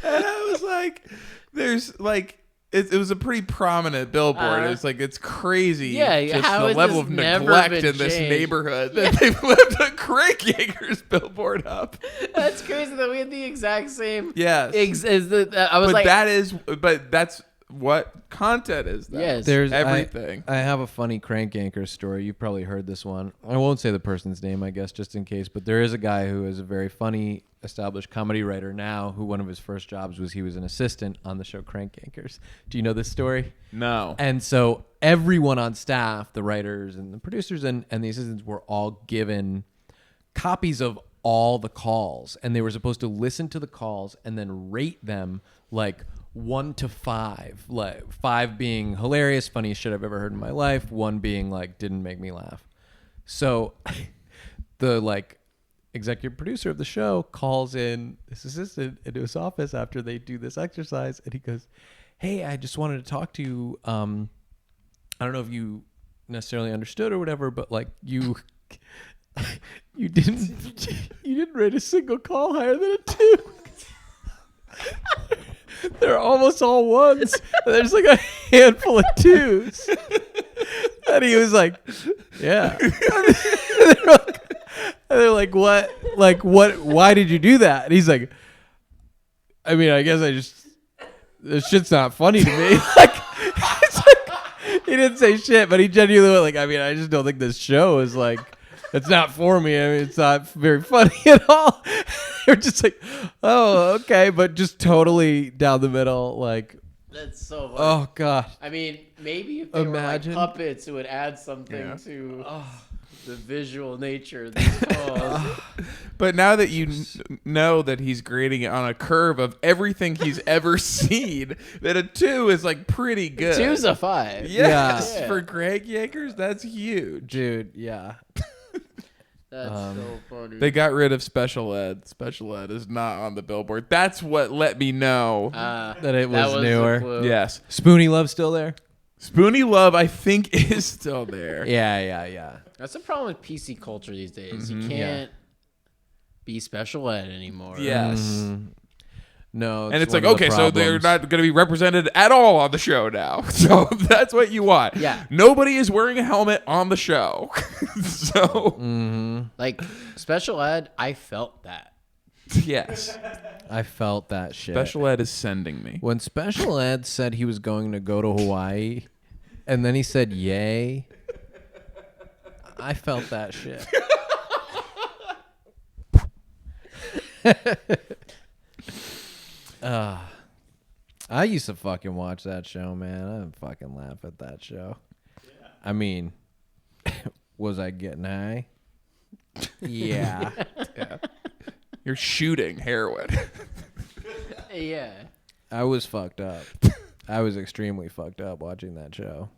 I was like, there's like, it was a pretty prominent billboard. It's like, it's crazy. Yeah, just how the has level this of never neglect been in this changed? neighborhood that they've left a Cranky Acres billboard up. That's crazy that we had the exact same. Yes. I was like, But that's what content is. That. Yes. There's everything. I have a funny Crank Anchor story. You've probably heard this one. I won't say the person's name, I guess, just in case. But there is a guy who is a very funny, established comedy writer now, who one of his first jobs was he was an assistant on the show Crank Anchors. Do you know this story? No. And so everyone on staff, the writers and the producers and the assistants, were all given copies of all the calls, and they were supposed to listen to the calls and then rate them like 1 to 5, like 5 being hilarious, funniest shit I've ever heard in my life, 1 being like didn't make me laugh. So the like executive producer of the show calls in this assistant into his office after they do this exercise, and he goes, "Hey, I just wanted to talk to you. I don't know if you necessarily understood or whatever, but like you didn't rate a single call higher than a 2." They're almost all 1s. There's like a handful of 2s. And he was like, yeah. And they're like, what? Like, what? Why did you do that? And he's like, I mean, I guess this shit's not funny to me. Like, it's like, he didn't say shit, but he genuinely went like, I mean, I just don't think this show is like, it's not for me. I mean, it's not very funny at all. They're just like, oh, okay, but just totally down the middle, like. that's so funny. Oh God. I mean, maybe if they Imagine. were like puppets, it would add something to the visual nature of these calls. But now that you know that he's grading it on a curve of everything he's ever seen, that a 2 is like pretty good. 2's a 5. Yes, Yeah. for Greg Yakers, that's huge. Dude, yeah. That's so funny. They got rid of special ed. Special ed is not on the billboard. That's what let me know. That it was the newer. clue. Yes. Spoony Love still there? Spoony Love, I think, is still there. Yeah. That's the problem with PC culture these days. You can't be special ed anymore. Yes. No. And it's one like, of the okay, so they're problems. not going to be represented at all on the show now. So that's what you want. Yeah. Nobody is wearing a helmet on the show. So, Like, special ed, I felt that. yes. I felt that shit. Special ed is sending me. When special ed said he was going to go to Hawaii, and then he said yay, I felt that shit. I used to fucking watch that show, man. I fucking laugh at that show. I mean, was I getting high? Yeah. You're shooting heroin. Yeah. I was fucked up. I was extremely fucked up watching that show.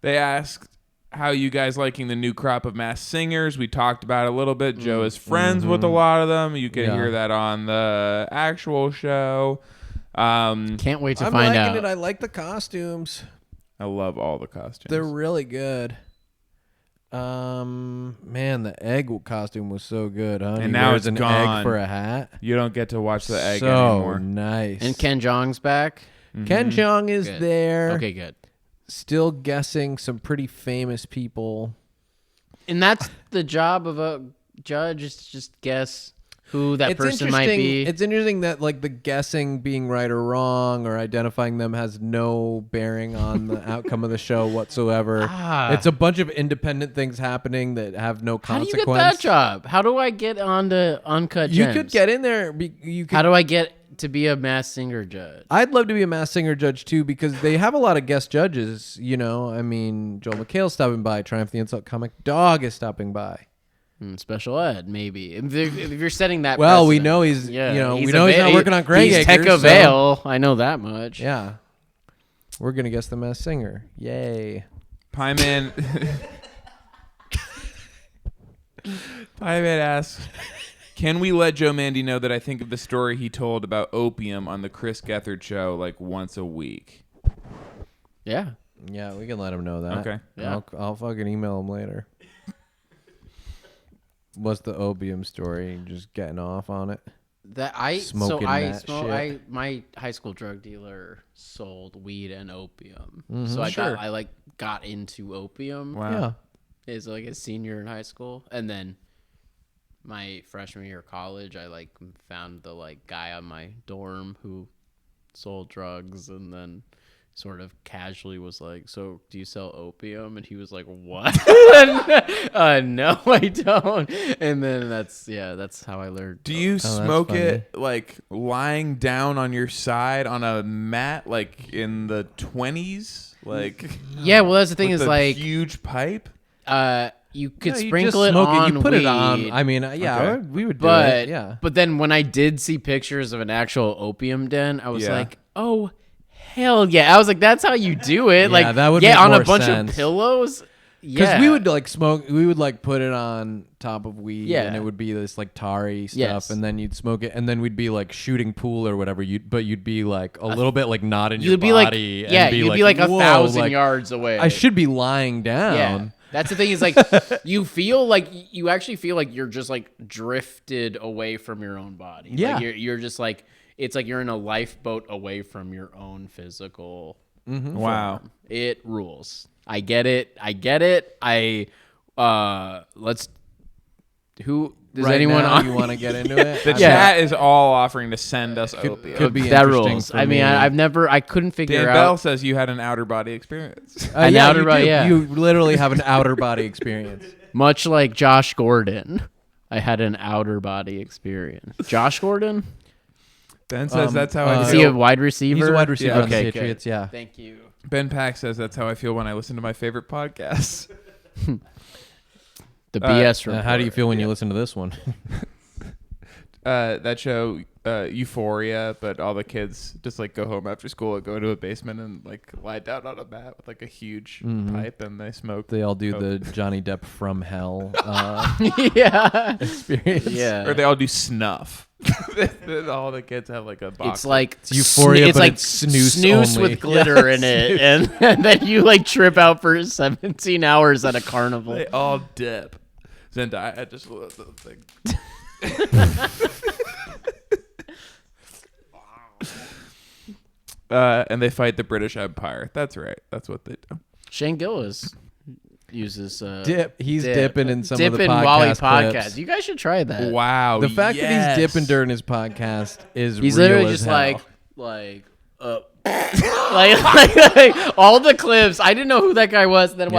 They asked how you guys liking the new crop of Masked Singers. We talked about it a little bit. Joe is friends with a lot of them. You can hear that on the actual show. Can't wait to I'm find liking out. it. I like the costumes. I love all the costumes. They're really good. Man, the egg costume was so good, huh? And He now wears it's an gone. egg for a hat. You don't get to watch the egg so anymore. Nice. And Ken Jeong's back. Ken Jeong is Good. there. Okay, good. Still guessing some pretty famous people. And that's the job of a judge, is to just guess who that person might be. It's interesting that like the guessing being right or wrong or identifying them has no bearing on the outcome of the show whatsoever. It's a bunch of independent things happening that have no How do consequence. you get that job? How do I get on to Uncut Gems? You could get in there. How do I get to be a Masked Singer judge? I'd love to be a Masked Singer judge too because they have a lot of guest judges. You know, I mean, Joel McHale's stopping by. Triumph the Insult Comic Dog is stopping by. Special ed, maybe. If you're setting that. Well, we precedent. know he's. Yeah, you know, he's we know he's not working on Greg He's Tech Acres, Avail. I know that much. Yeah, we're gonna guess the Masked Singer. Yay! Pieman. Pieman asks, can we let Joe Mandy know that I think of the story he told about opium on the Chris Gethard show like once a week? Yeah. Yeah, we can let him know that. Okay. Yeah. I'll fucking email him later. What's the opium story? Just getting off on it. Smoking that shit. My high school drug dealer sold weed and opium, Mm-hmm. so I got into opium. Wow. Yeah. As like a senior in high school, and then my freshman year of college, I like found the like guy on my dorm who sold drugs, and then sort of casually was like, "So do you sell opium?" And he was like, "What?" No, I don't. And then that's how I learned. Do you that's smoke funny. it like lying down on your side on a mat like in the 20s? Like Yeah, well, that's the thing with is a like huge pipe? you could No, you sprinkle just it smoke on You put weed, it on. I mean, yeah, Okay. we would do but it. Yeah. but then when I did see pictures of an actual opium den, I was Yeah. like, oh hell yeah! I was like, that's how you do it. Yeah, Like that would make on more a bunch sense. of pillows. Because Yeah, we would like smoke, we would like put it on top of weed, Yeah. and it would be this like tarry stuff, Yes. and then you'd smoke it, and then we'd be like shooting pool or whatever. You'd be like a little bit like not in your you'd be like body, and yeah, be you'd like, be like whoa, 1,000 like, yards away. I should be lying down. Yeah, that's the thing is like you feel like you actually feel like you're just like drifted away from your own body. Yeah. like you're just like it's like you're in a lifeboat away from your own physical. Wow. It rules. I get it. Let's. Who does Right anyone now, on? you want to get into it? The chat is all offering to send us opium. could be that interesting rules. for I mean, me. I couldn't figure Dan out. Bell says you had an outer body experience. An yeah, outer you body, do. yeah. You literally have an outer body experience. Much like Josh Gordon, I had an outer body experience. Josh Gordon, Ben says that's how I is he a feel. wide receiver? He's a wide receiver Yeah. on the Okay, good. Patriots. Yeah. Thank you. Ben Pack says that's how I feel when I listen to my favorite podcasts. The BS report. How do you feel when you listen to this one? That show, Euphoria, but all the kids just like go home after school and go into a basement and like lie down on a mat with like a huge pipe and they smoke. They all do the Johnny Depp from hell Yeah. experience. Yeah. Or they all do snuff. All the kids have like a box. It's like Euphoria, It's but like it's snooze only. with glitter in it, and then you like trip out for 17 hours at a carnival. they all dip. Zendaya, I just love the thing. And they fight the British Empire. That's right. That's what they do. Shane Gillis uses Dip. He's dipping in some of the Dippin' podcast Wally clips. podcast. You guys should try that. Wow. The fact yes. that he's dipping during his podcast is He's real literally as just hell. like like all the clips. I didn't know who that guy was. And then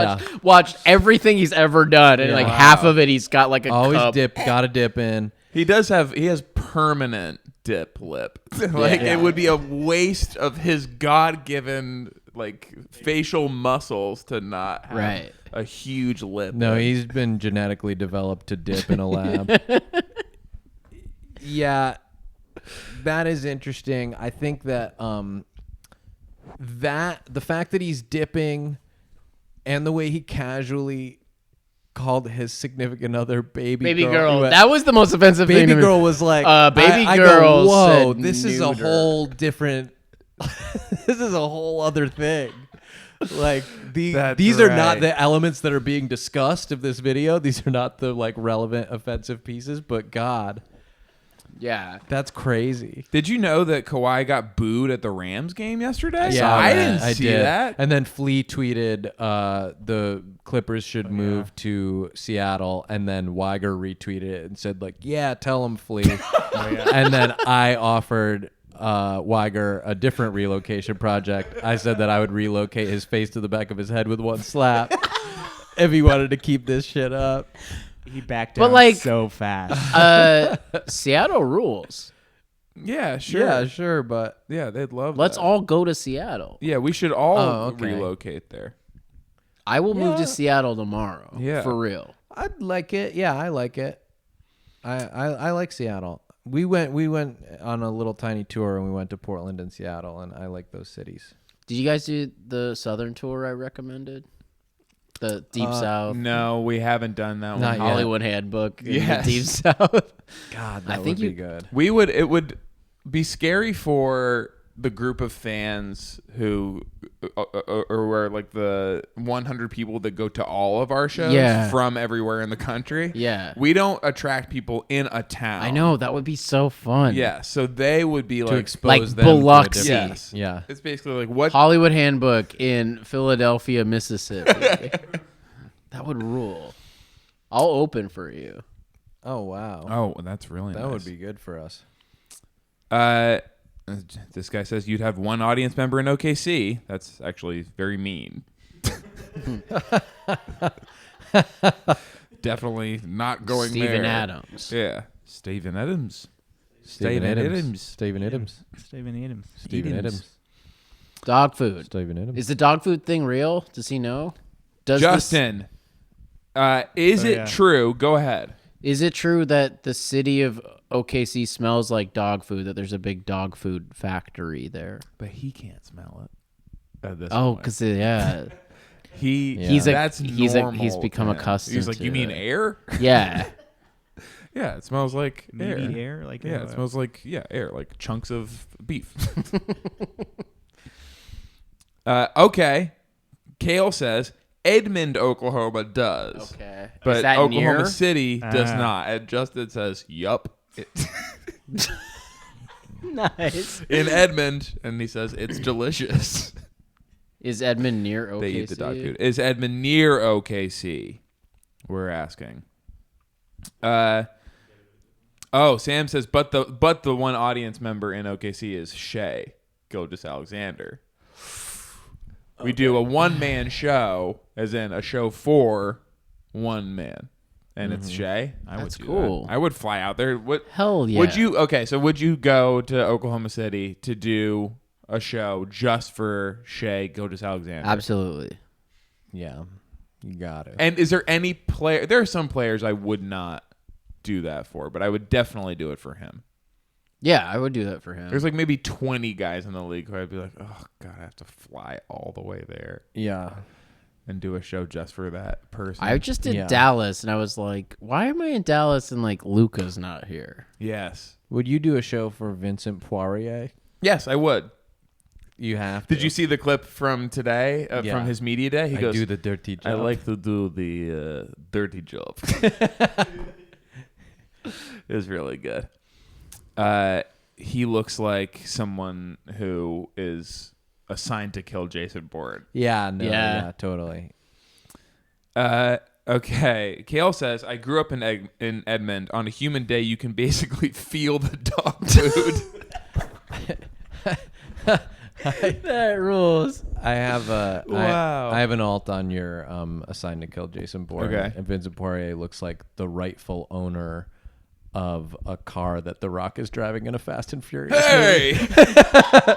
watched everything he's ever done, and Yeah. like Wow. half of it he's got like a Always cup. gotta dip in. He has permanent dip lip. Like Yeah. it would be a waste of his God-given like facial muscles to not have Right. a huge lip. No, he's been genetically developed to dip in a lab. Yeah, that is interesting. I think that that the fact that he's dipping and the way he casually called his significant other baby girl. He went, That was the most offensive thing. baby to me. girl was like, baby I girl go, whoa, said this is a neuter." whole different. This is a whole other thing. Like these are not right. the elements that are being discussed of this video. These are not the like relevant offensive pieces. But God, Yeah. that's crazy. Did you know that Kawhi got booed at the Rams game yesterday? Yeah, I man, didn't see did. that. And then Flea tweeted the Clippers should move to Seattle, and then Weiger retweeted it and said like, "Yeah, tell him Flea." And then I offered Weiger a different relocation project. I said that I would relocate his face to the back of his head with one slap if he wanted to keep this shit up. He backed But, down like- so fast. Seattle rules. Yeah, sure. Yeah, sure, but Yeah, they'd love Let's that. all go to Seattle. Yeah, we should all Oh, okay. relocate there. I will move Yeah. to Seattle tomorrow. Yeah. For real. I'd like it. Yeah, I like it. I like Seattle. We went on a little tiny tour, and we went to Portland and Seattle, and I like those cities. Did you guys do the Southern tour I recommended? The Deep South. No, we haven't done that Not one. yet. Hollywood Handbook. in Yes. The Deep South. God, I that think would you- be good. It would be scary for the group of fans who or like the 100 people that go to all of our shows Yeah. from everywhere in the country. Yeah. We don't attract people in a town. I know. That would be so fun. Yeah, so they would be To like expose like them to a Biloxi. different- Yes. Yeah. It's basically like what Hollywood Handbook in Philadelphia, Mississippi. That would rule. I'll open for you. Oh wow. Oh, that's really That nice. would be good for us. This guy says you'd have one audience member in OKC. That's actually very mean. Definitely not going Steven there. Adams. Yeah, Steven Adams. Steven Adams. Steven Adams. Steven Adams. Steven Adams. Dog food. Steven Adams. Is the dog food thing real? Does he know? Does this- Justin, is it yeah. true? Go ahead. is it true that the city of OKC smells like dog food? That there's a big dog food factory there? But he can't smell it. At this Oh, point. because yeah, He's a- that's he's normal become to him. accustomed He's like, to you mean it." air? yeah. Yeah, it smells like Maybe air. air. Like Yeah, it smells like air, like chunks of beef. Okay. Kale says Edmond, Oklahoma does. Okay, But is that Oklahoma near? City does Ah. not. And Justin says, yup. Nice. In Edmond, and he says, it's delicious. Is Edmond near OKC? They eat the dog food. Is Edmond near OKC? We're asking. Sam says, but the one audience member in OKC is Shea Gilgeous-Alexander. We do a one-man show, as in a show for one man, and it's Shea. That's do cool. that. I would fly out there. What? Hell yeah. Would you? Okay, so would you go to Oklahoma City to do a show just for Shea Gilgeous-Alexander? Absolutely. Yeah. You got it. And is there any player? There are some players I would not do that for, but I would definitely do it for him. Yeah, I would do that for him. There's like maybe 20 guys in the league who I'd be like, oh god, I have to fly all the way there Yeah. and do a show just for that person. I just did Yeah. Dallas, and I was like, why am I in Dallas and like Luca's not here? Yes, Would you do a show for Vincent Poirier? yes, I would. You have to. Did you see the clip from today Yeah. from his media day? He I goes, do the dirty job. I like to do the dirty job. It was really good. He looks like someone who is assigned to kill Jason Bourne. Yeah, no, Yeah. yeah, totally. Okay. Kale says, I grew up in Edmond. On a human day, you can basically feel the dog food. That rules. I have a Wow. I have an alt on your assigned to kill Jason Bourne. Okay. And Vincent Poirier looks like the rightful owner of a car that The Rock is driving in a Fast and Furious movie. Hey!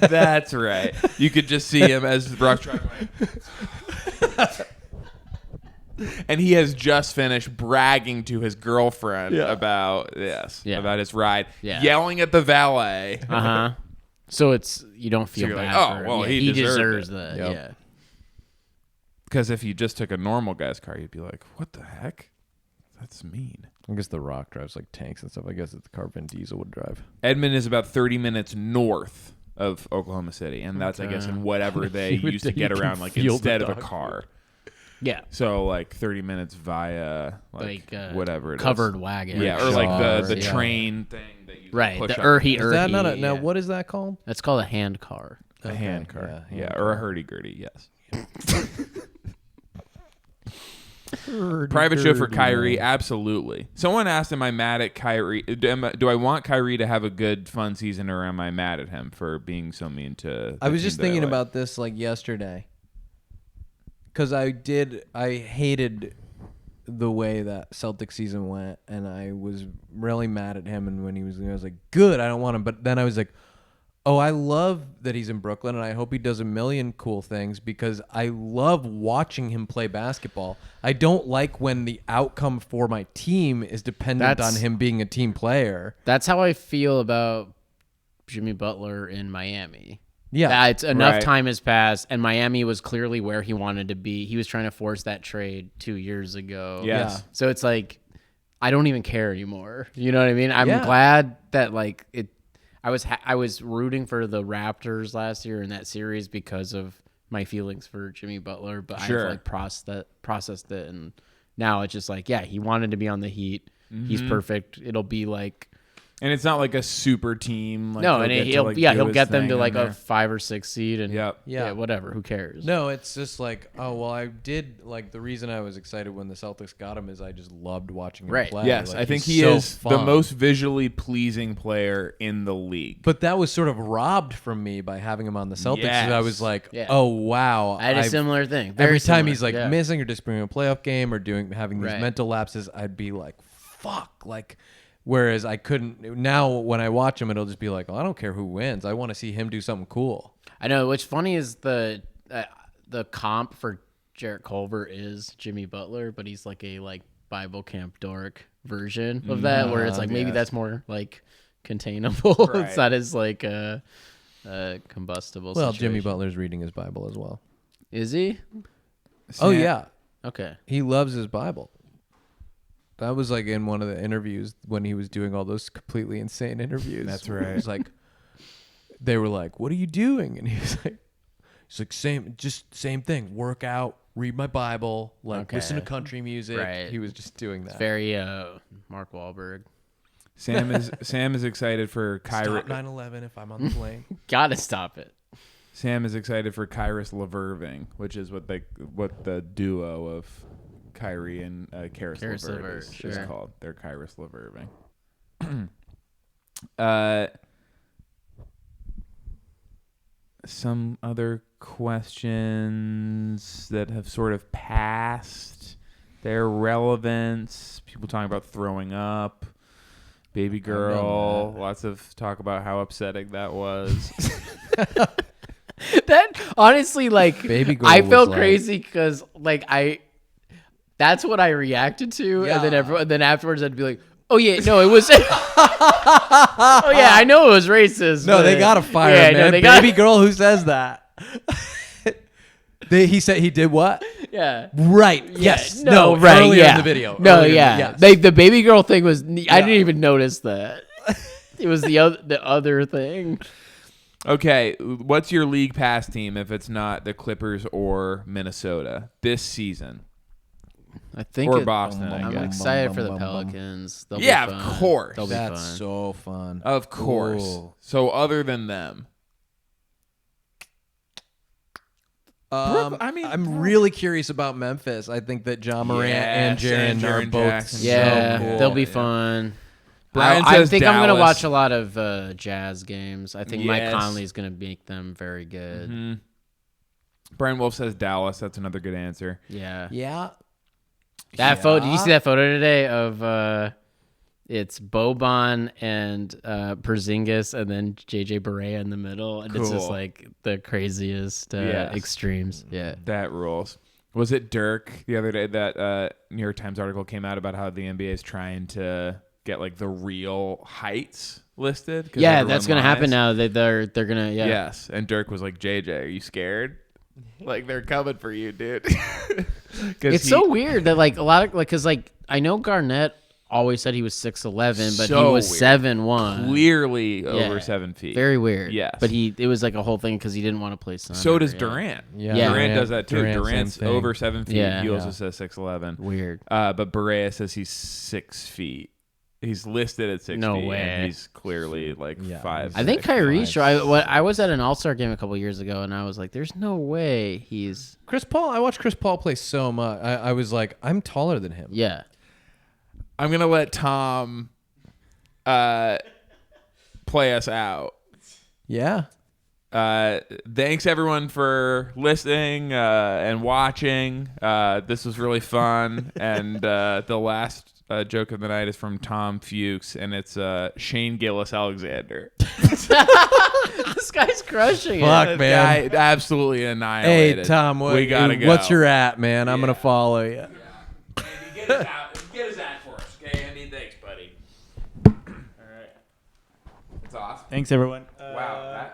That's right. You could just see him as Brock's driving away. And he has just finished bragging to his girlfriend about about his ride, yelling at the valet. Uh huh. So it's you don't feel you're like, bad. oh, for him. well, Yeah, he he deserved deserves it. that. Yep. Yeah. Because if you just took a normal guy's car, you'd be like, what the heck? That's mean. I guess The Rock drives like tanks and stuff. I guess it's the car Vin Diesel would drive. Edmond is about 30 minutes north of Oklahoma City, and that's, I guess, in whatever they You would used to think get you can around, like, feel the instead of a dog car. Yeah. So, like, 30 minutes via, whatever it is. Covered wagon. Yeah, or like the Yeah. train thing that you Right. push The up. Is that not a, yeah. now? What is that called? That's called a hand car. A hand car. yeah, Yeah, hand or a hurdy-gurdy, yes. Private show for Kyrie, absolutely. Someone asked, am I mad at Kyrie? Do I want Kyrie to have a good, fun season, or am I mad at him for being so mean to I was team just that I thinking like? about this like yesterday. Because I hated the way that Celtic season went, and I was really mad at him. And when I was like, good, I don't want him. But then I was like, oh, I love that he's in Brooklyn, and I hope he does a million cool things because I love watching him play basketball. I don't like when the outcome for my team is dependent on him being a team player. That's how I feel about Jimmy Butler in Miami. Yeah. That's enough Right. time has passed, and Miami was clearly where he wanted to be. He was trying to force that trade 2 years ago. Yes. Yeah. So it's like, I don't even care anymore. You know what I mean? I'm Yeah. glad that like it. I was rooting for the Raptors last year in that series because of my feelings for Jimmy Butler, but Sure. I've like processed it, and now it's just like, yeah, he wanted to be on the Heat. He's perfect. It'll be like. And it's not like a super team. Like No, and he'll get them to like a a 5 or 6 seed, and Yep. yeah, whatever. Who cares? No, it's just like, oh, well, I did, like, the reason I was excited when the Celtics got him is I just loved watching him Right. play. Yes, Like, I think he's he so is the fun. most visually pleasing player in the league. But that was sort of robbed from me by having him on the Celtics. Yes. I was like, Yeah. oh, wow. I had a similar thing. Very Every time similar. he's like Yeah. missing or disappearing in a playoff game or having these Right. mental lapses, I'd be like, fuck. Like, whereas I couldn't. Now when I watch him, it'll just be like, well, I don't care who wins. I want to see him do something cool. I know. What's funny is the comp for Jarrett Culver is Jimmy Butler, but he's like a Bible camp dork version of that, where it's like maybe yes. that's more like containable. Right. It's not as like combustible. Well, situation. Jimmy Butler's reading his Bible as well. Is he? Oh, yeah. Okay. He loves his Bible. That was like in one of the interviews when he was doing all those completely insane interviews. That's where right. It was like, they were like, "What are you doing?" And he's like, same thing. Work out, read my Bible, like listen to country music. Right. He was just doing that. It's very Mark Wahlberg. Sam is excited for Kyrie. Stop 9/11 if I'm on the plane. Gotta stop it. Sam is excited for Kyris LeVerving, which is what the duo of Kyrie and Karis Karis LeVert LeVert, is sure. called. They're Kyris LeVerving. Some other questions that have sort of passed their relevance. People talking about throwing up. Baby girl. Lots of talk about how upsetting that was. That honestly, like, Baby girl I was felt like- crazy because like that's what I reacted to, and then afterwards I'd be like, oh yeah, no, it was. Oh yeah, I know it was racist. No, but- they gotta fire yeah, him, no, man. they Baby got, girl who says that. He said he did what? yeah. Right. Yeah, Yes. No. No. Right. Earlier Yeah. in the video. No. Earlier in Yeah. the- yes. The baby girl thing was. I didn't even notice that. It was the other thing. Okay, what's your league pass team if it's not the Clippers or Minnesota this season? I think Or Boston, I I'm guess. excited for the Pelicans. They'll Yeah, be of fun. course. They'll be That's fun. so fun. Of course. Ooh. So other than them. I mean, I'm really curious about Memphis. I think that John Morant and Yes, Jaren and are Jaren both Jackson. Yeah, so cool. they'll be Yeah. fun. Brian I says think I'm gonna Dallas. watch a lot of Jazz games. I think Mike Yes. Conley is gonna make them very good. Mm-hmm. Brian Wolf says Dallas. That's another good answer. Yeah. Yeah. That photo. Did you see that photo today of it's Boban and Porzingis and then JJ Barea in the middle, and it's just Cool. like the craziest Yes. extremes. Yeah. That rules. Was it Dirk the other day that New York Times article came out about how the NBA is trying to get like the real heights listed? 'Cause Yeah, everyone that's gonna happen lies? now. They're gonna Yes, and Dirk was like, "JJ, are you scared?" Like they're coming for you, dude. It's so weird that like a lot of because like I know Garnett always said he was 6'11", but So he was weird. 7'1". Clearly Yeah. over 7 feet. Very weird. Yes. But it was like a whole thing because he didn't want to play center. So does yeah. Durant. Yeah, Yeah. Durant does that too. Durant, same Durant's thing. over 7 feet. Yeah. He also Yeah. says 6'11". Weird. But Barea says he's 6 feet. He's listed at 6 No feet. way. And he's clearly like Yeah. 5. I think 6. Kyrie's short. I was at an All-Star game a couple years ago, and I was like, "There's no way he's." Chris Paul. I watched Chris Paul play so much. I was like, I'm taller than him. Yeah. I'm gonna let Tom play us out. Yeah. Thanks everyone for listening and watching. This was really fun. And the last joke of the night is from Tom Fuchs, and it's Shane Gillis Alexander. This guy's crushing it. Fuck, This man. guy absolutely annihilated. Hey, Tom, we gotta go. what's your at, man? I'm going to follow you. Andy, get his ad for us, okay? Andy, thanks, buddy. All right. It's off. Thanks, everyone. Wow.